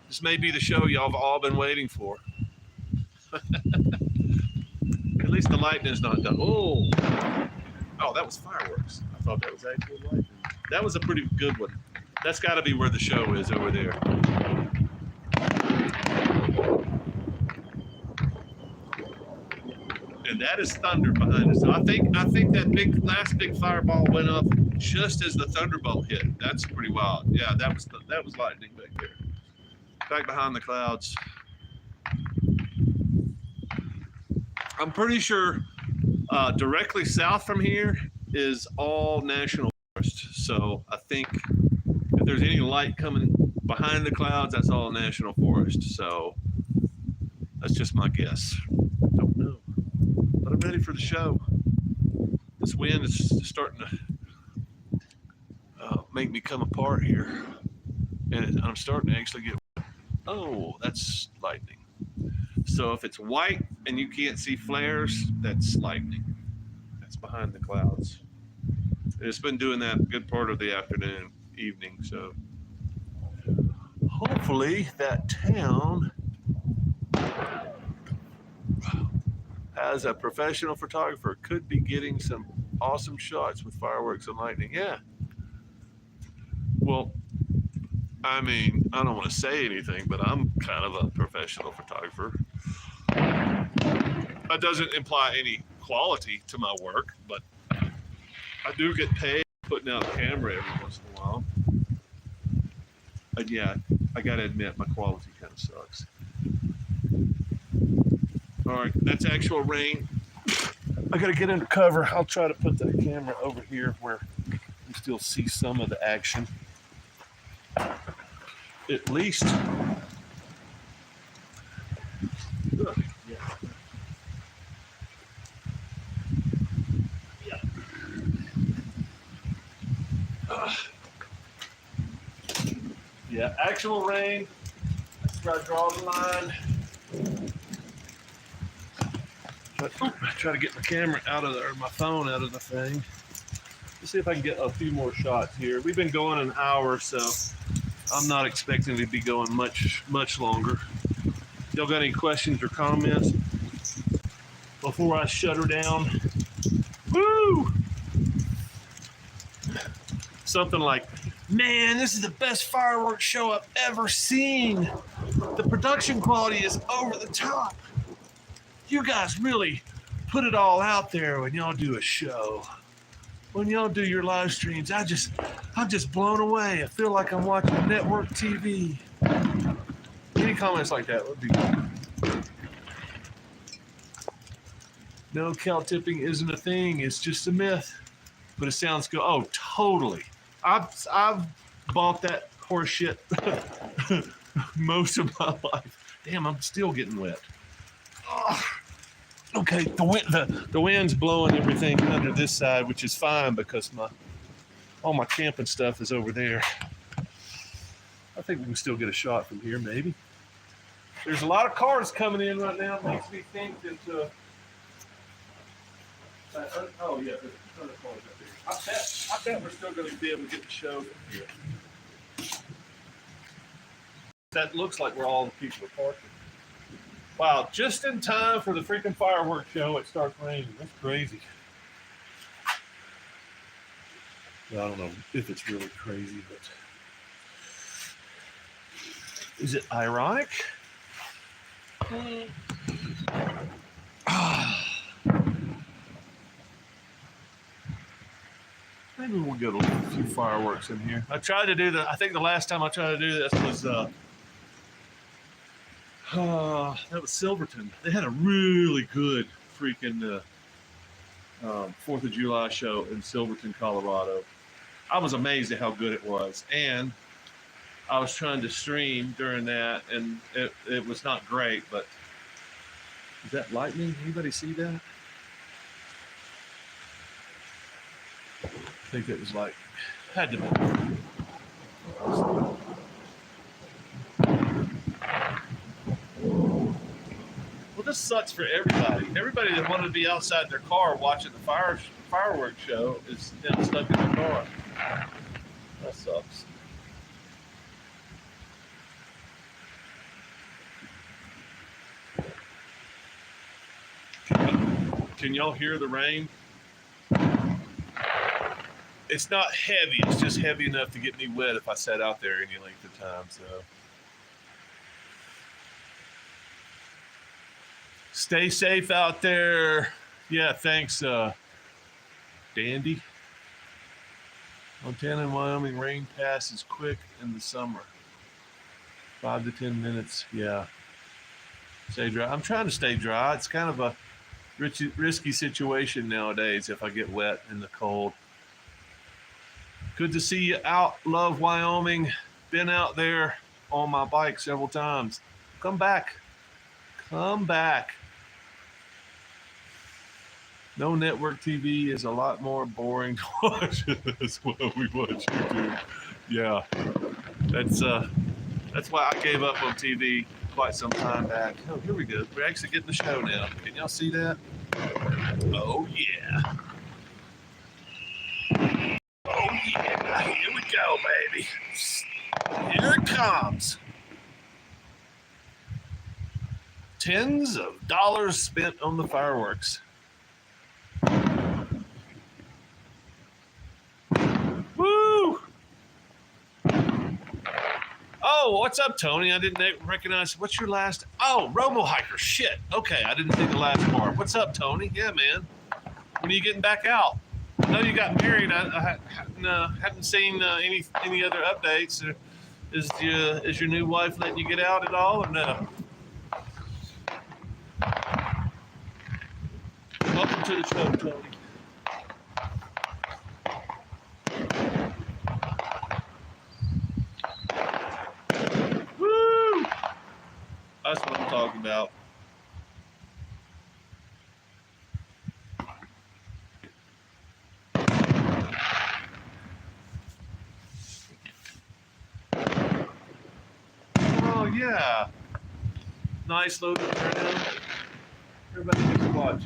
This may be the show y'all have all been waiting for. At least the lightning's not done. Oh, that was fireworks. I thought that was actual lightning. That was a pretty good one. That's got to be where the show is, over there. And that is thunder behind us. So I think that last big fireball went off just as the thunderbolt hit. That's pretty wild. Yeah, that was lightning back there. Back behind the clouds. I'm pretty sure directly south from here is all national forest. So I think if there's any light coming behind the clouds, that's all national forest. So that's just my guess. Don't know. But I'm ready for the show. This wind is starting to make me come apart here. And I'm starting to actually get, oh, that's lightning. So if it's white and you can't see flares, that's lightning. That's behind the clouds. It's been doing that a good part of the afternoon, evening. So hopefully that town, as a professional photographer, could be getting some awesome shots with fireworks and lightning. Yeah. Well, I mean, I don't want to say anything, but I'm kind of a professional photographer. That doesn't imply any quality to my work, but I do get paid putting out a camera every once in a while. And yeah, I gotta admit, my quality kind of sucks. All right, that's actual rain. I gotta get under cover. I'll try to put the camera over here where you still see some of the action. At least. Yeah, actual rain. That's where I draw the line. But I try to get my camera out of there, or my phone out of the thing. Let's see if I can get a few more shots here. We've been going an hour, so I'm not expecting to be going much longer. Y'all got any questions or comments? before I shut her down. Woo! Something like, man, this is the best fireworks show I've ever seen. The production quality is over the top. You guys really put it all out there when y'all do a show. When y'all do your live streams, I'm just blown away. I feel like I'm watching network TV. Any comments like that would be good. No, cow tipping isn't a thing. It's just a myth. But it sounds good. Oh, totally. I've bought that horse shit most of my life. Damn, I'm still getting wet. Oh. Okay, the wind's blowing everything under this side, which is fine because all my camping stuff is over there. I think we can still get a shot from here, maybe. There's a lot of cars coming in right now. It makes me think that. Oh yeah, there's a ton of cars up there. I bet we're still going to be able to get the show from here. That looks like where all the people are parking. Wow, just in time for the freaking fireworks show, it starts raining. That's crazy. Well, I don't know if it's really crazy, but is it ironic? Maybe we'll get a few fireworks in here. I tried to do that. I think the last time I tried to do this was that was Silverton. They had a really good freaking 4th of July show in Silverton, Colorado. I was amazed at how good it was. And I was trying to stream during that, and it was not great, but is that lightning? Anybody see that? I think it was like, had to be. Well, this sucks for everybody. Everybody that wanted to be outside their car watching the fireworks show is now stuck in their car. That sucks. Can y'all hear the rain? It's not heavy. It's just heavy enough to get me wet if I sat out there any length of time. So stay safe out there. Yeah, thanks, Dandy. Montana and Wyoming rain passes quick in the summer. 5 to 10 minutes. Yeah. Stay dry. I'm trying to stay dry. It's kind of a risky situation nowadays if I get wet in the cold. Good to see you out. Love Wyoming. Been out there on my bike several times. Come back. Come back. No network TV is a lot more boring to watch. That's why we watch YouTube. Yeah. That's why I gave up on TV quite some time back. Oh, here we go. We're actually getting the show now. Can y'all see that? Oh, yeah. Oh, yeah. Here we go, baby. Here it comes. Tens of dollars spent on the fireworks. Woo! Oh, what's up, Tony? I didn't recognize. What's your last? Oh, Robo Hiker. Shit. Okay, I didn't see the last part. What's up, Tony? Yeah, man. When are you getting back out? I know you got married. I hadn't seen any other updates. Is your new wife letting you get out at all, or no? Welcome to the show, Tony. Woo! That's what I'm talking about. Oh yeah, nice loaded around. Everybody gets to watch.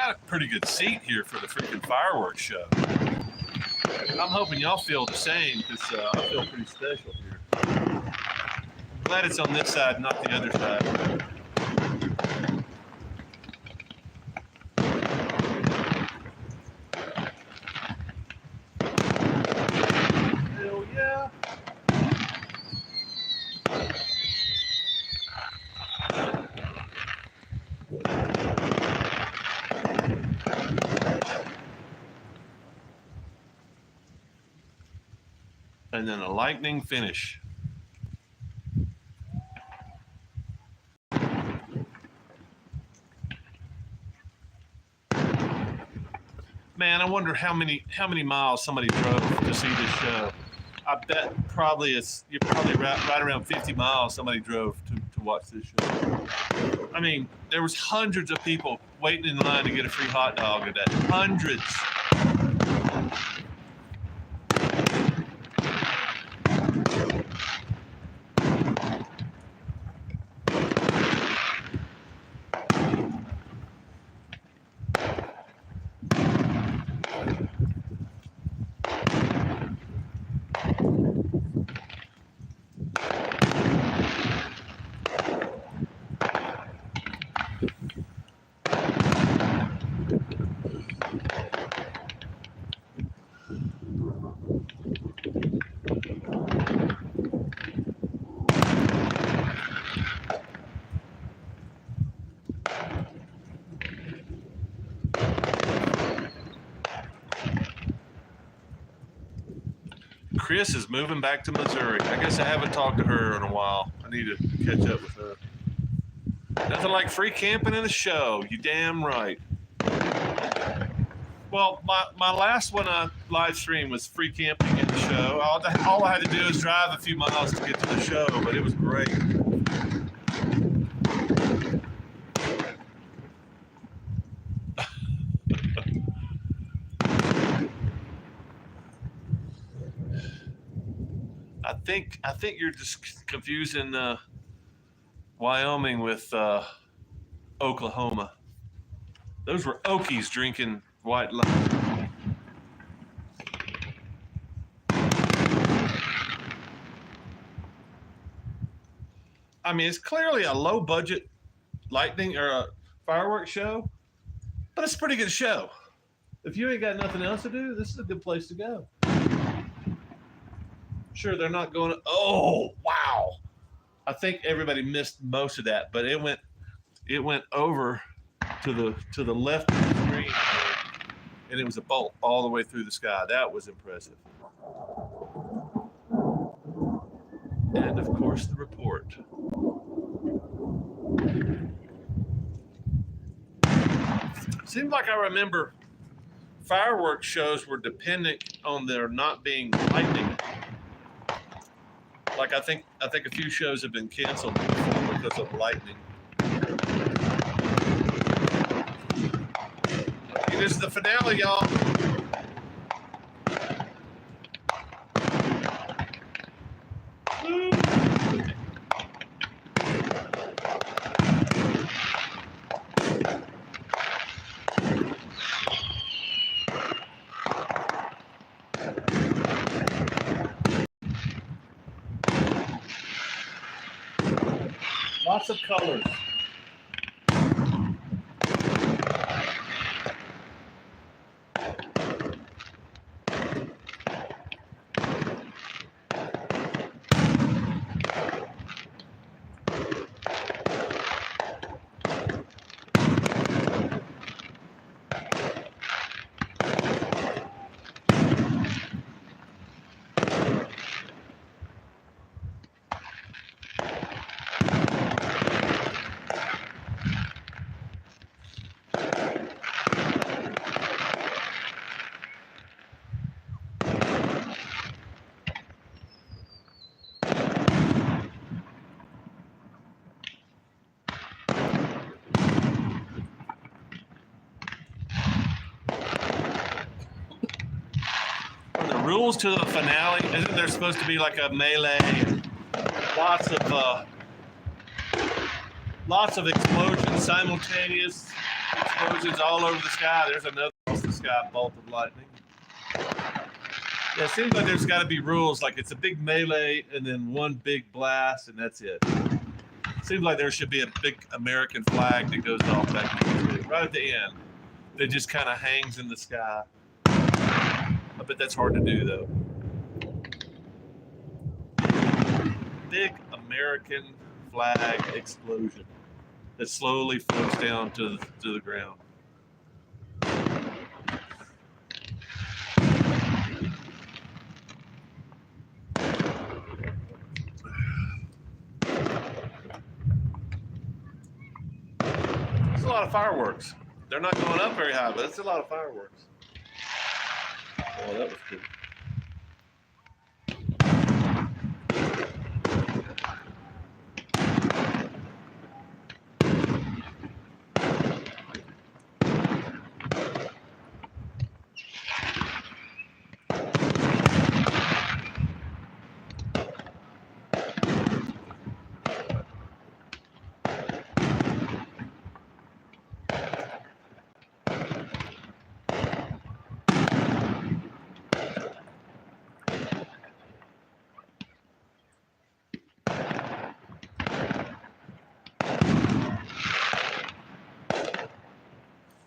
got a pretty good seat here for the freaking fireworks show. I'm hoping y'all feel the same, because I feel pretty special here. I'm glad it's on this side, not the other side. Hell yeah. And then a lightning finish. Man, I wonder how many miles somebody drove to see this show. I bet you're probably right around 50 miles somebody drove to watch this show. I mean, there was hundreds of people waiting in line to get a free hot dog today. Hundreds. Chris is moving back to Missouri. I guess I haven't talked to her in a while. I need to catch up with her. Nothing like free camping in a show. You damn right. Well, my last one on live stream was free camping in the show. All I had to do is drive a few miles to get to the show, but it was great. I think you're just confusing Wyoming with Oklahoma. Those were Okies drinking white line. I mean, it's clearly a low budget lightning or a fireworks show, but it's a pretty good show. If you ain't got nothing else to do, this is a good place to go. Sure, they're not going. Oh, wow! I think everybody missed most of that, but it went over to the left of the screen, and it was a bolt all the way through the sky. That was impressive. And of course, the report. Seems like I remember fireworks shows were dependent on there not being lightning. Like I think a few shows have been canceled before because of lightning. Okay, this is the finale, y'all. Lots of colors. Rules to the finale, isn't there supposed to be like a melee and lots of explosions simultaneous? explosions all over the sky. There's another off the sky bolt of lightning. Yeah, it seems like there's got to be rules. Like it's a big melee and then one big blast, and that's it. Seems like there should be a big American flag that goes off back right at the end. That just kind of hangs in the sky. I bet that's hard to do, though. Big American flag explosion that slowly floats down to the ground. It's a lot of fireworks. They're not going up very high, but it's a lot of fireworks. Oh, that was cool.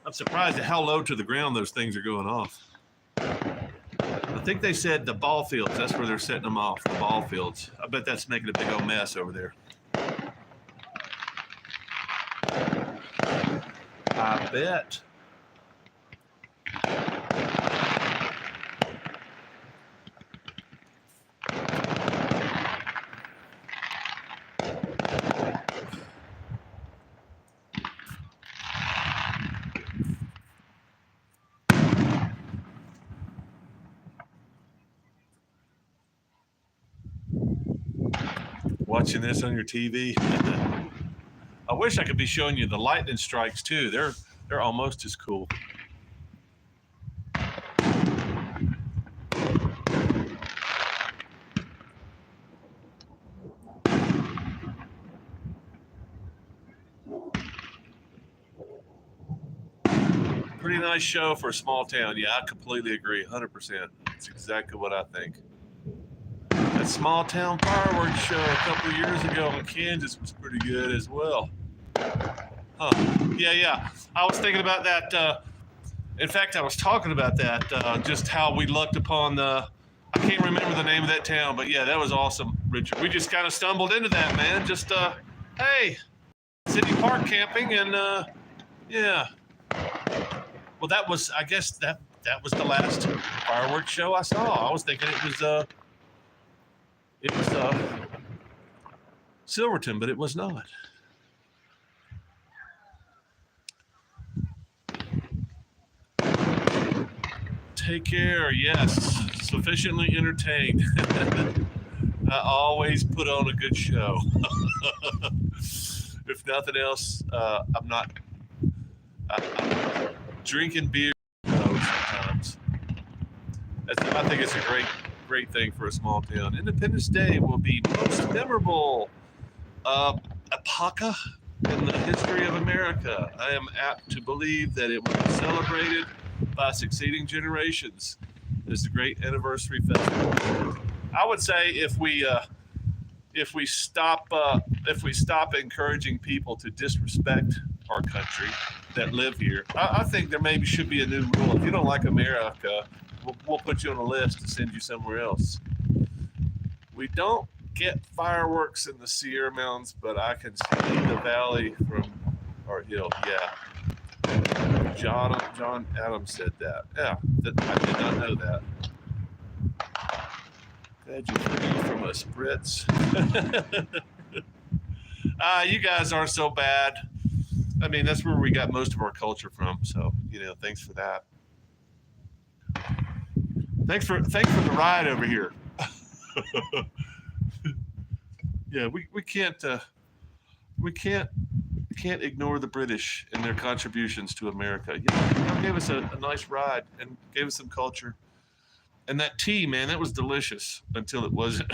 I'm surprised at how low to the ground those things are going off. I think they said the ball fields, that's where they're setting them off, the ball fields. I bet that's making a big old mess over there. I bet. Watching this on your TV. I wish I could be showing you the lightning strikes too. They're almost as cool. Pretty nice show for a small town. Yeah, I completely agree. 100%. It's exactly what I think. That small town fireworks show a couple of years ago in Kansas was pretty good as well. Huh. Yeah. I was thinking about that. In fact, I was talking about that, just how we looked upon I can't remember the name of that town, but yeah, that was awesome, Richard. We just kind of stumbled into that, man. Just, hey, city park camping, and yeah. Well, I guess that was the last fireworks show I saw. I was thinking it was Silverton, but it was not. Take care. Yes, sufficiently entertained. I always put on a good show. If nothing else, I'm drinking beer sometimes. I think it's a great thing for a small town. Independence Day will be most memorable epocha in the history of America. I am apt to believe that it will be celebrated by succeeding generations. It's a great anniversary festival. I would say if we stop encouraging people to disrespect our country that live here, I think there maybe should be a new rule. If you don't like America, we'll put you on a list and send you somewhere else. We don't get fireworks in the Sierra Mountains, but I can see the valley from our hill. Yeah. John Adams said that. Yeah, I did not know that. Glad you're free from a spritz. You guys aren't so bad. I mean, that's where we got most of our culture from. So, thanks for that. Thanks for the ride over here. Yeah, we can't ignore the British and their contributions to America. They gave us a nice ride and gave us some culture. And that tea, man, that was delicious until it wasn't.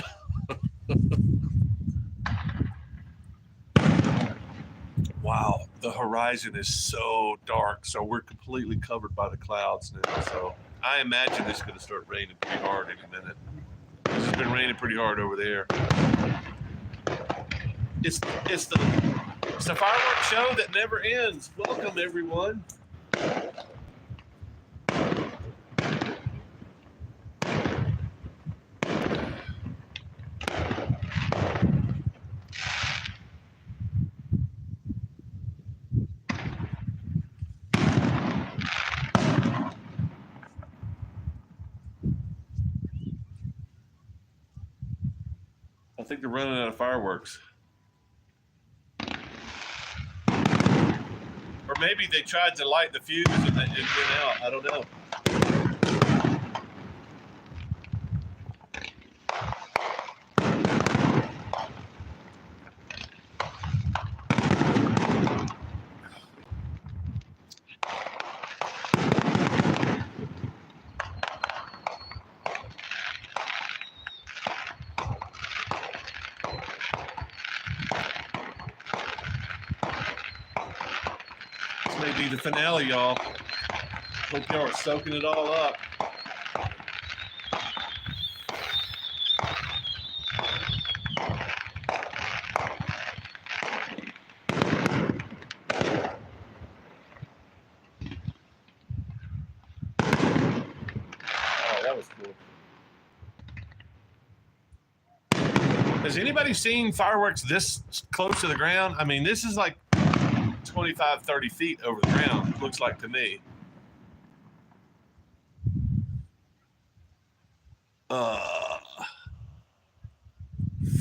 Wow, the horizon is so dark, so we're completely covered by the clouds now. So I imagine it's going to start raining pretty hard any minute. It's been raining pretty hard over there. It's the fireworks show that never ends. Welcome, everyone. I think they're running out of fireworks. Or maybe they tried to light the fuse and it went out. I don't know. Be the finale, y'all. Hope y'all are soaking it all up. Oh, that was cool. Has anybody seen fireworks this close to the ground? I mean, this is like 25, 30 feet over the ground, looks like to me.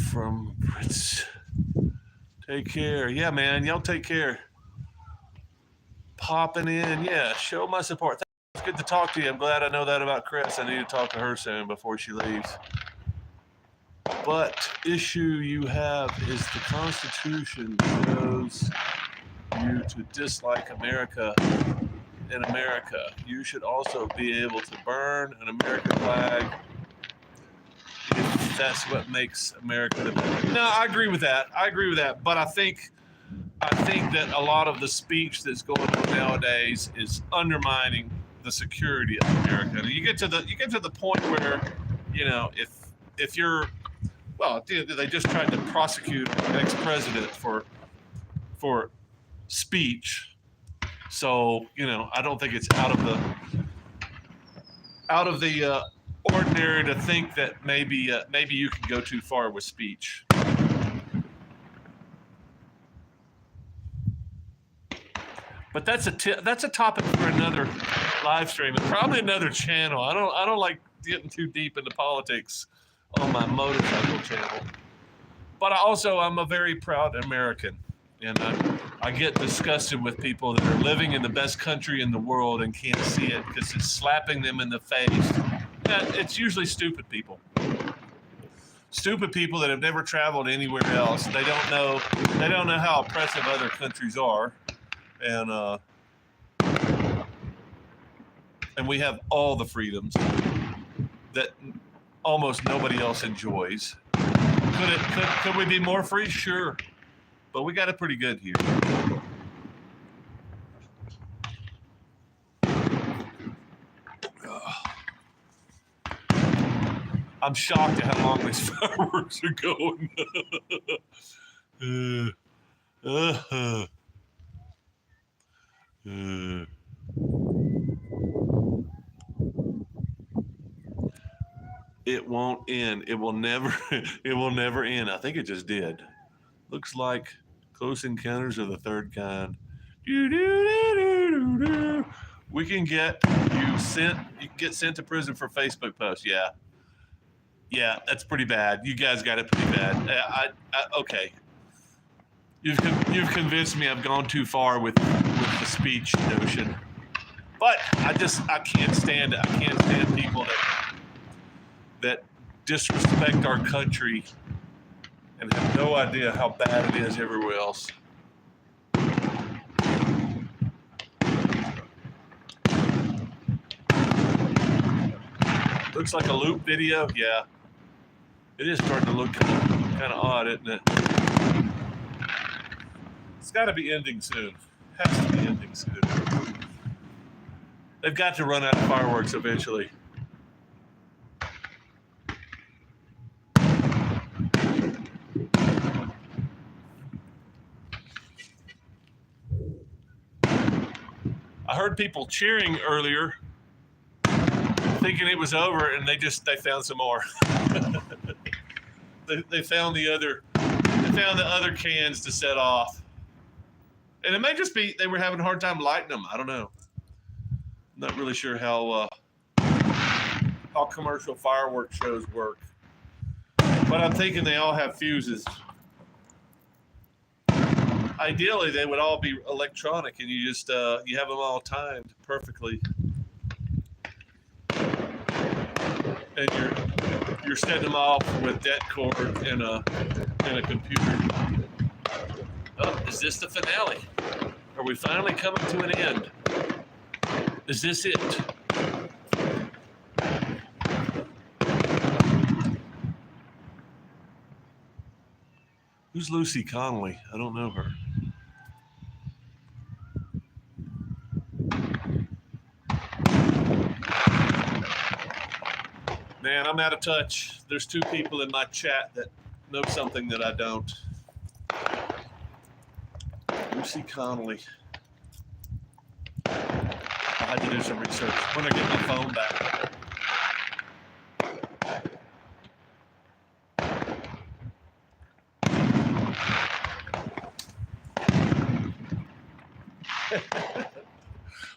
From Prince. Take care. Yeah, man, y'all take care. Popping in. Yeah, show my support. It's good to talk to you. I'm glad I know that about Chris. I need to talk to her soon before she leaves. But issue you have is the Constitution shows you to dislike America in America. You should also be able to burn an American flag if that's what makes America the best. No, I agree with that. But I think that a lot of the speech that's going on nowadays is undermining the security of America. And you get to the point where, you know, if you're, well, they just tried to prosecute an ex-president for speech. So, you know, I don't think it's out of the ordinary to think that maybe you can go too far with speech. But that's a topic for another live stream and probably another channel. I don't like getting too deep into politics on my motorcycle channel. But I'm a very proud American. And I get disgusted with people that are living in the best country in the world and can't see it because it's slapping them in the face. Yeah, it's usually stupid people. Stupid people that have never traveled anywhere else. They don't know how oppressive other countries are. And we have all the freedoms that almost nobody else enjoys. Could we be more free? Sure. But we got it pretty good here. I'm shocked at how long these fireworks are going. It won't end. It will never end. I think it just did. Looks like Close Encounters of the Third Kind. We can get you get sent to prison for Facebook posts. Yeah, that's pretty bad. You guys got it pretty bad. Okay. You've convinced me I've gone too far with the speech notion. But I can't stand it. I can't stand people that disrespect our country and have no idea how bad it is everywhere else. Looks like a loop video. Yeah, it is starting to look kind of odd, isn't it? It's got to be ending soon. Has to be ending soon. They've got to run out of fireworks eventually. I heard people cheering earlier, thinking it was over, and they found some more. they found the other cans to set off, and it may just be they were having a hard time lighting them. I don't know. I'm not really sure how commercial fireworks shows work, but I'm thinking they all have fuses. Ideally, they would all be electronic, and you just you have them all timed perfectly, and you're setting them off with that cord and a computer. Oh, is this the finale? Are we finally coming to an end? Is this it? Who's Lucy Connolly? I don't know her. Man, I'm out of touch. There's two people in my chat that know something that I don't. Lucy Connolly. I had to do some research when I get my phone back.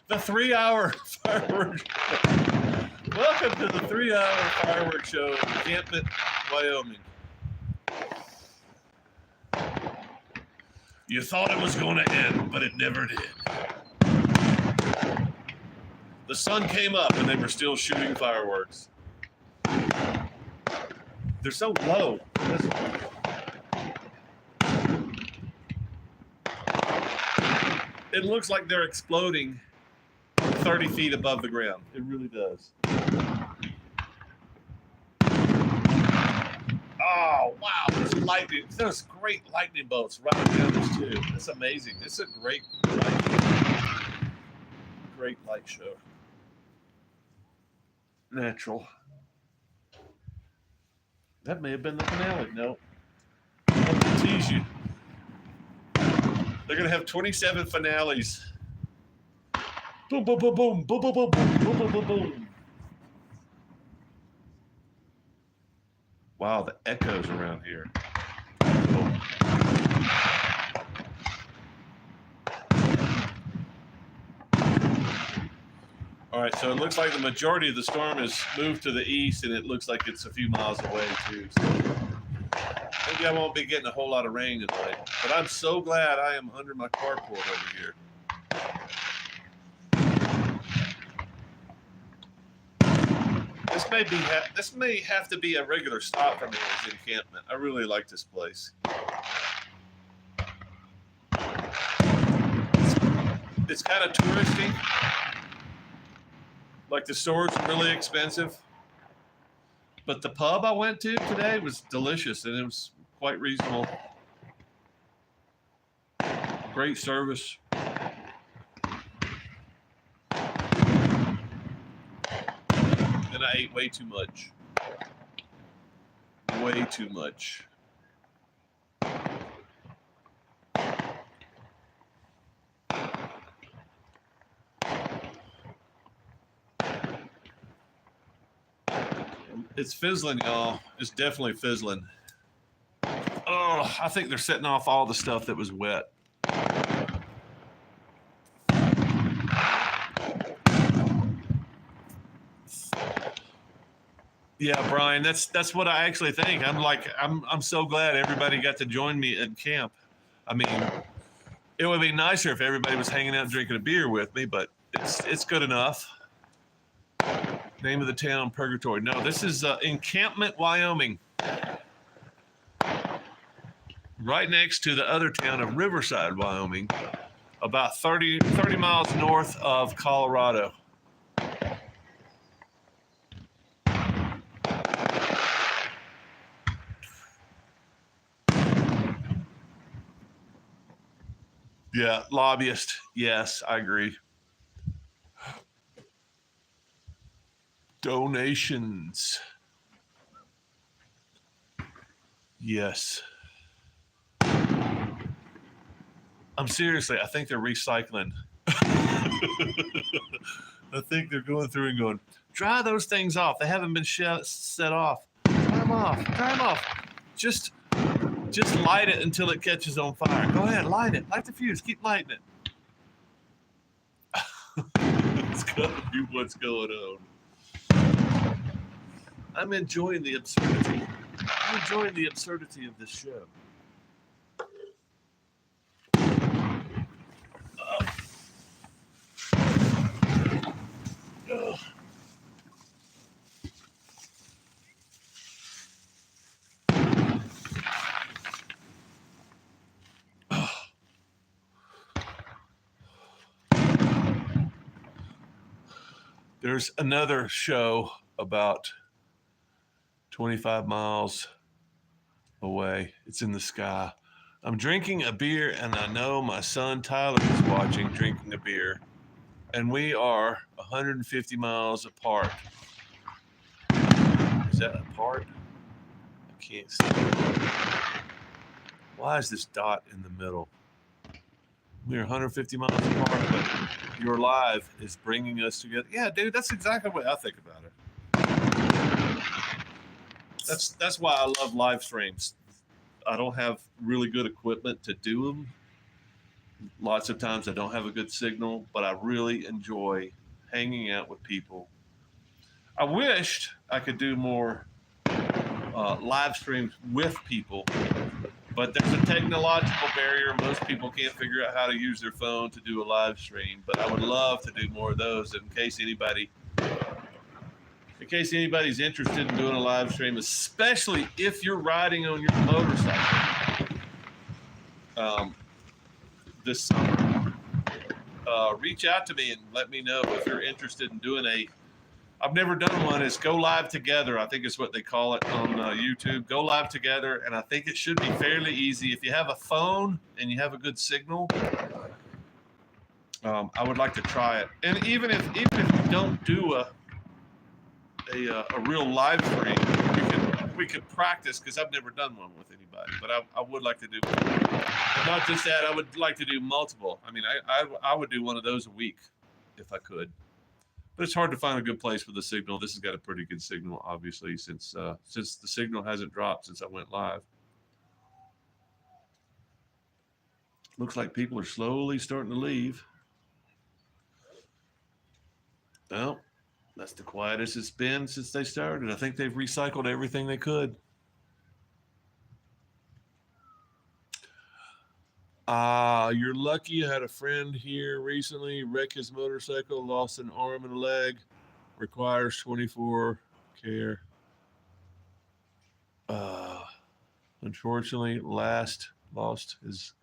The 3-hour fireworks. Welcome to the 3-hour fireworks show in Encampment, Wyoming. You thought it was going to end, but it never did. The sun came up and they were still shooting fireworks. They're so low. It looks like they're exploding 30 feet above the ground. It really does. Oh, wow. There's lightning. There's great lightning bolts right down this too. That's amazing. It's a great light show. Natural. That may have been the finale. No. I'm going to tease you. They're going to have 27 finales. Boom, boom, boom, boom, boom, boom, boom, boom, boom, boom, boom. Wow, the echoes around here. All right, so it looks like the majority of the storm has moved to the east, and it looks like it's a few miles away, too. So maybe I won't be getting a whole lot of rain tonight. But I'm so glad I am under my carport over here. This may have to be a regular stop for me as encampment. I really like this place. It's kind of touristy. Like the stores are really expensive. But the pub I went to today was delicious and it was quite reasonable. Great service. And I ate way too much. Way too much. It's fizzling, y'all. It's definitely fizzling. Oh, I think they're setting off all the stuff that was wet. Yeah, Brian, that's what I actually think. I'm so glad everybody got to join me at camp. I mean, it would be nicer if everybody was hanging out and drinking a beer with me, but it's good enough. Name of the town, Purgatory. No, this is Encampment, Wyoming. Right next to the other town of Riverside, Wyoming, about 30 miles north of Colorado. Yeah, lobbyist. Yes, I agree. Donations. Yes. I'm seriously, I think they're recycling. I think they're going through and going, dry those things off. They haven't been set off. Dry them off. Dry them off. Just light it until it catches on fire. Go ahead, light it. Light the fuse. Keep lighting it. It's gotta be what's going on. I'm enjoying the absurdity. I'm enjoying the absurdity of this show. There's another show about 25 miles away. It's in the sky. I'm drinking a beer, and I know my son Tyler is watching, drinking a beer, and we are 150 miles apart. Is that apart? I can't see. Why is this dot in the middle? We're 150 miles apart, but your live is bringing us together. Yeah, dude, that's exactly what I think about it. That's why I love live streams. I don't have really good equipment to do them. Lots of times I don't have a good signal, but I really enjoy hanging out with people. I wished I could do more live streams with people, but there's a technological barrier. Most people can't figure out how to use their phone to do a live stream, but I would love to do more of those in case anybody's interested in doing a live stream, especially if you're riding on your motorcycle this summer. Reach out to me and let me know if you're interested in doing I've never done one. It's Go Live Together. I think is what they call it on YouTube. Go Live Together, and I think it should be fairly easy. If you have a phone and you have a good signal, I would like to try it. And even if you don't do a real live stream, we could practice, because I've never done one with anybody. But I would like to do one. And not just that, I would like to do multiple. I mean, I would do one of those a week if I could. But it's hard to find a good place with the signal. This has got a pretty good signal, obviously, since the signal hasn't dropped since I went live. Looks like people are slowly starting to leave. Well, that's the quietest it's been since they started. I think they've recycled everything they could. You're lucky. I had a friend here recently wreck his motorcycle, lost an arm and a leg, requires 24 care. Unfortunately, lost his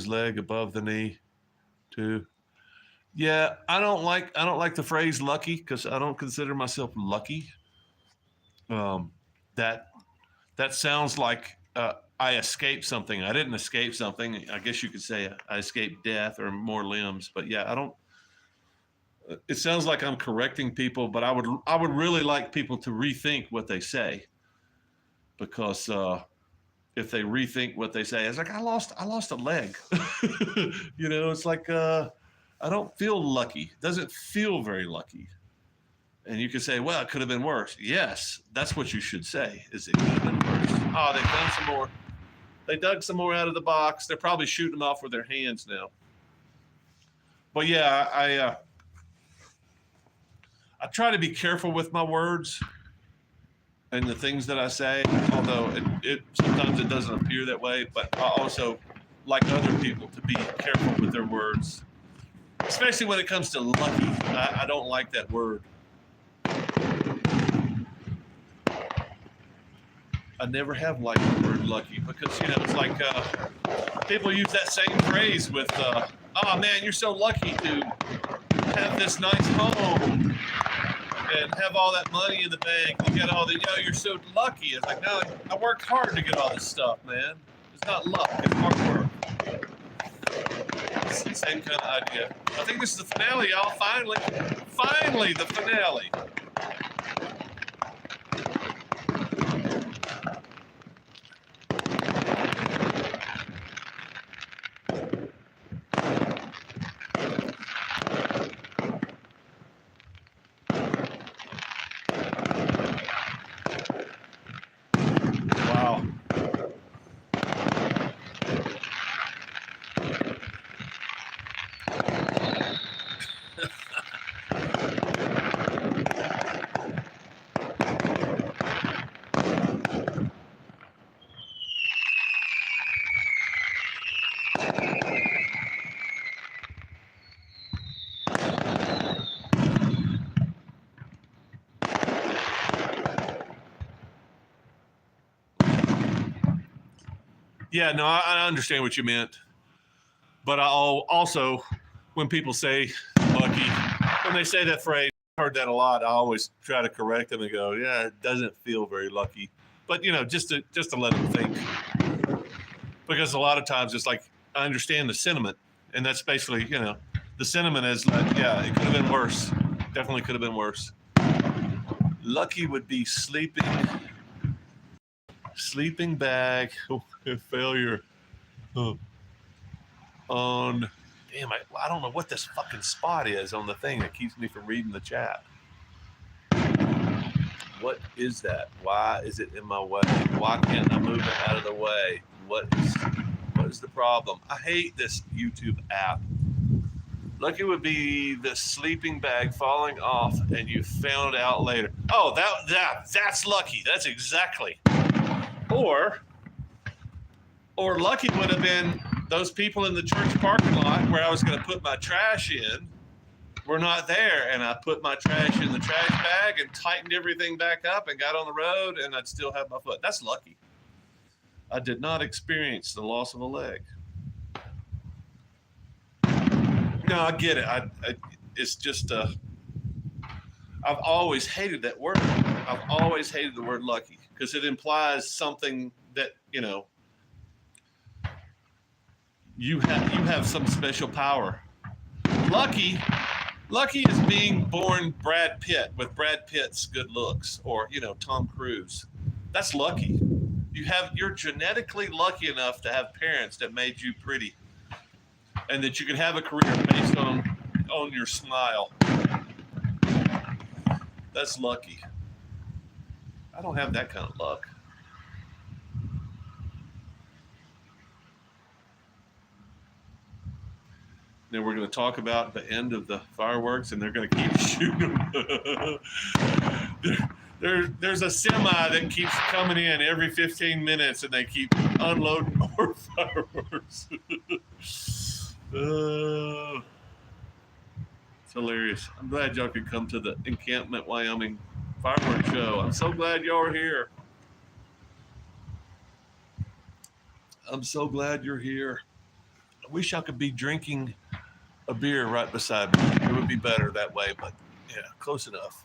leg above the knee too. Yeah, I don't like the phrase lucky, because I don't consider myself lucky. That sounds like I escaped something. I didn't escape something. I guess you could say I escaped death or more limbs. But yeah, I don't. It sounds like I'm correcting people, but I would really like people to rethink what they say, because if they rethink what they say, it's like I lost a leg. It's like I don't feel lucky. It doesn't feel very lucky. And you could say, well, it could have been worse. Yes, that's what you should say, is it could have been worse. Oh, they found some more. They dug some more out of the box. They're probably shooting them off with their hands now. But yeah, I try to be careful with my words and the things that I say, although it sometimes it doesn't appear that way. But I also like other people to be careful with their words, especially when it comes to lucky. I don't like that word. I never have liked the word lucky, because it's like people use that same phrase with oh man, you're so lucky to have this nice home and have all that money in the bank. You get all the you're so lucky. It's like, no, I worked hard to get all this stuff, man. It's not luck, it's hard work. It's the same kind of idea. I think this is the finale, y'all. Finally, the finale. Wow. Yeah, no, I understand what you meant. But I'll also, when people say lucky, when they say that phrase, I've heard that a lot. I always try to correct them and go, yeah, it doesn't feel very lucky. But, you know, just to let them think. Because a lot of times it's like, I understand the sentiment. And that's basically, you know, the sentiment is like, yeah, it could have been worse. Definitely could have been worse. Lucky would be sleeping bag, failure. On, damn, I don't know what this fucking spot is on the thing that keeps me from reading the chat. What is that? Why is it in my way? Why can't I move it out of the way? What is the problem? I hate this YouTube app. Lucky would be the sleeping bag falling off and you found out later. Oh, that's lucky. That's exactly. Or lucky would have been those people in the church parking lot where I was going to put my trash in were not there, and I put my trash in the trash bag and tightened everything back up and got on the road, and I'd still have my foot. That's lucky. I did not experience the loss of a leg. No, I get it. It's just I've always hated that word. I've always hated the word lucky because it implies something that, you know, you have some special power. Lucky is being born Brad Pitt with Brad Pitt's good looks, or, you know, Tom Cruise. That's lucky. You're genetically lucky enough to have parents that made you pretty, and that you can have a career based on your smile. That's lucky. I don't have that kind of luck. Then we're going to talk about the end of the fireworks, and they're going to keep shooting them. There's a semi that keeps coming in every 15 minutes, and they keep unloading more fireworks. It's hilarious. I'm glad y'all could come to the Encampment, Wyoming fireworks show. I'm so glad y'all are here. I'm so glad you're here. I wish I could be drinking a beer right beside me. It would be better that way, but yeah, close enough.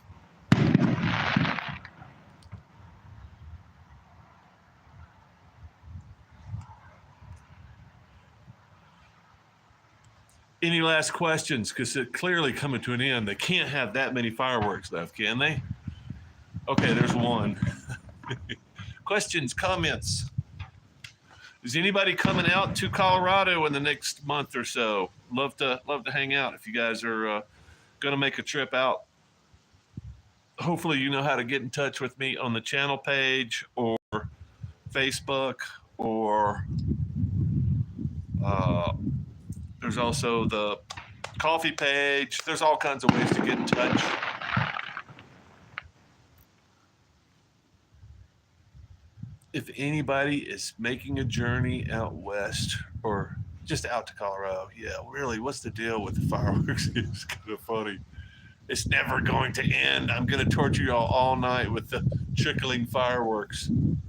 Any last questions? Because it's clearly coming to an end. They can't have that many fireworks left, can they? Okay, there's one. Questions, comments? Is anybody coming out to Colorado in the next month or so? Love to hang out if you guys are going to make a trip out. Hopefully you know how to get in touch with me on the channel page or Facebook, or there's also the coffee page. There's all kinds of ways to get in touch. If anybody is making a journey out west or just out to Colorado, yeah, really, what's the deal with the fireworks? It's kind of funny. It's never going to end. I'm going to torture y'all all night with the trickling fireworks. In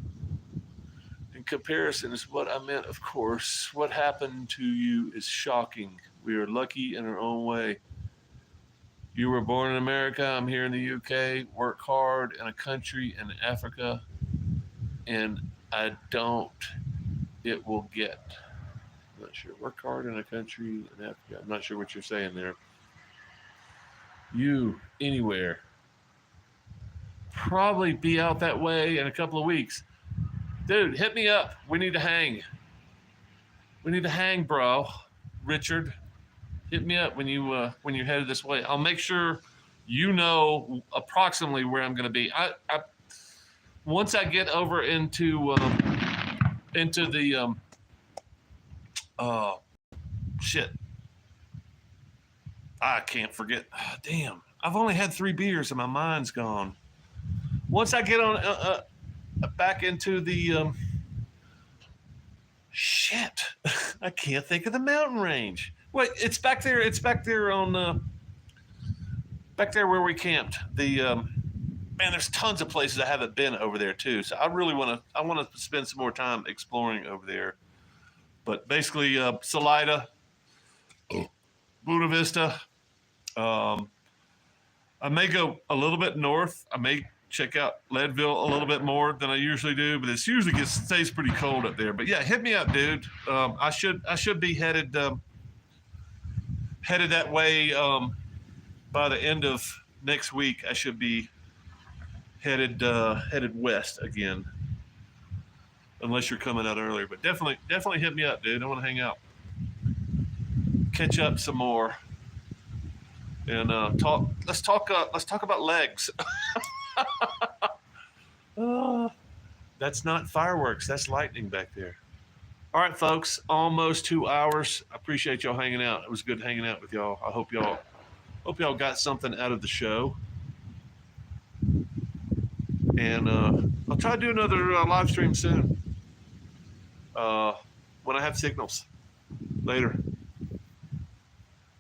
comparison is what I meant, of course. What happened to you is shocking. We are lucky in our own way. You were born in America. I'm here in the UK. Work hard in a country in Africa. And it will get. I'm not sure. Work hard in a country in Africa. I'm not sure what you're saying there. You anywhere. Probably be out that way in a couple of weeks. Dude, hit me up. We need to hang. We need to hang, bro. Richard, hit me up when you're headed this way. I'll make sure you know approximately where I'm going to be. I once I get over into the shit. I can't forget. Oh, damn, I've only had 3 beers and my mind's gone. Once I get on back into the shit, I can't think of the mountain range. Wait, it's back there. It's back there on back there where we camped. The man, there's tons of places I haven't been over there too. So I really want to spend some more time exploring over there. But basically, Salida, Buena Vista. I may go a little bit north. I may check out Leadville a little bit more than I usually do, but it usually stays pretty cold up there. But yeah, hit me up, dude. I should be headed that way by the end of next week. I should be headed west again, unless you're coming out earlier. But definitely hit me up, dude. I want to hang out, catch up some more, and talk. Let's talk about legs. That's not fireworks. That's lightning back there. All right, folks. Almost 2 hours. I appreciate y'all hanging out. It was good hanging out with y'all. I hope y'all got something out of the show. And I'll try to do another live stream soon when I have signals. Later.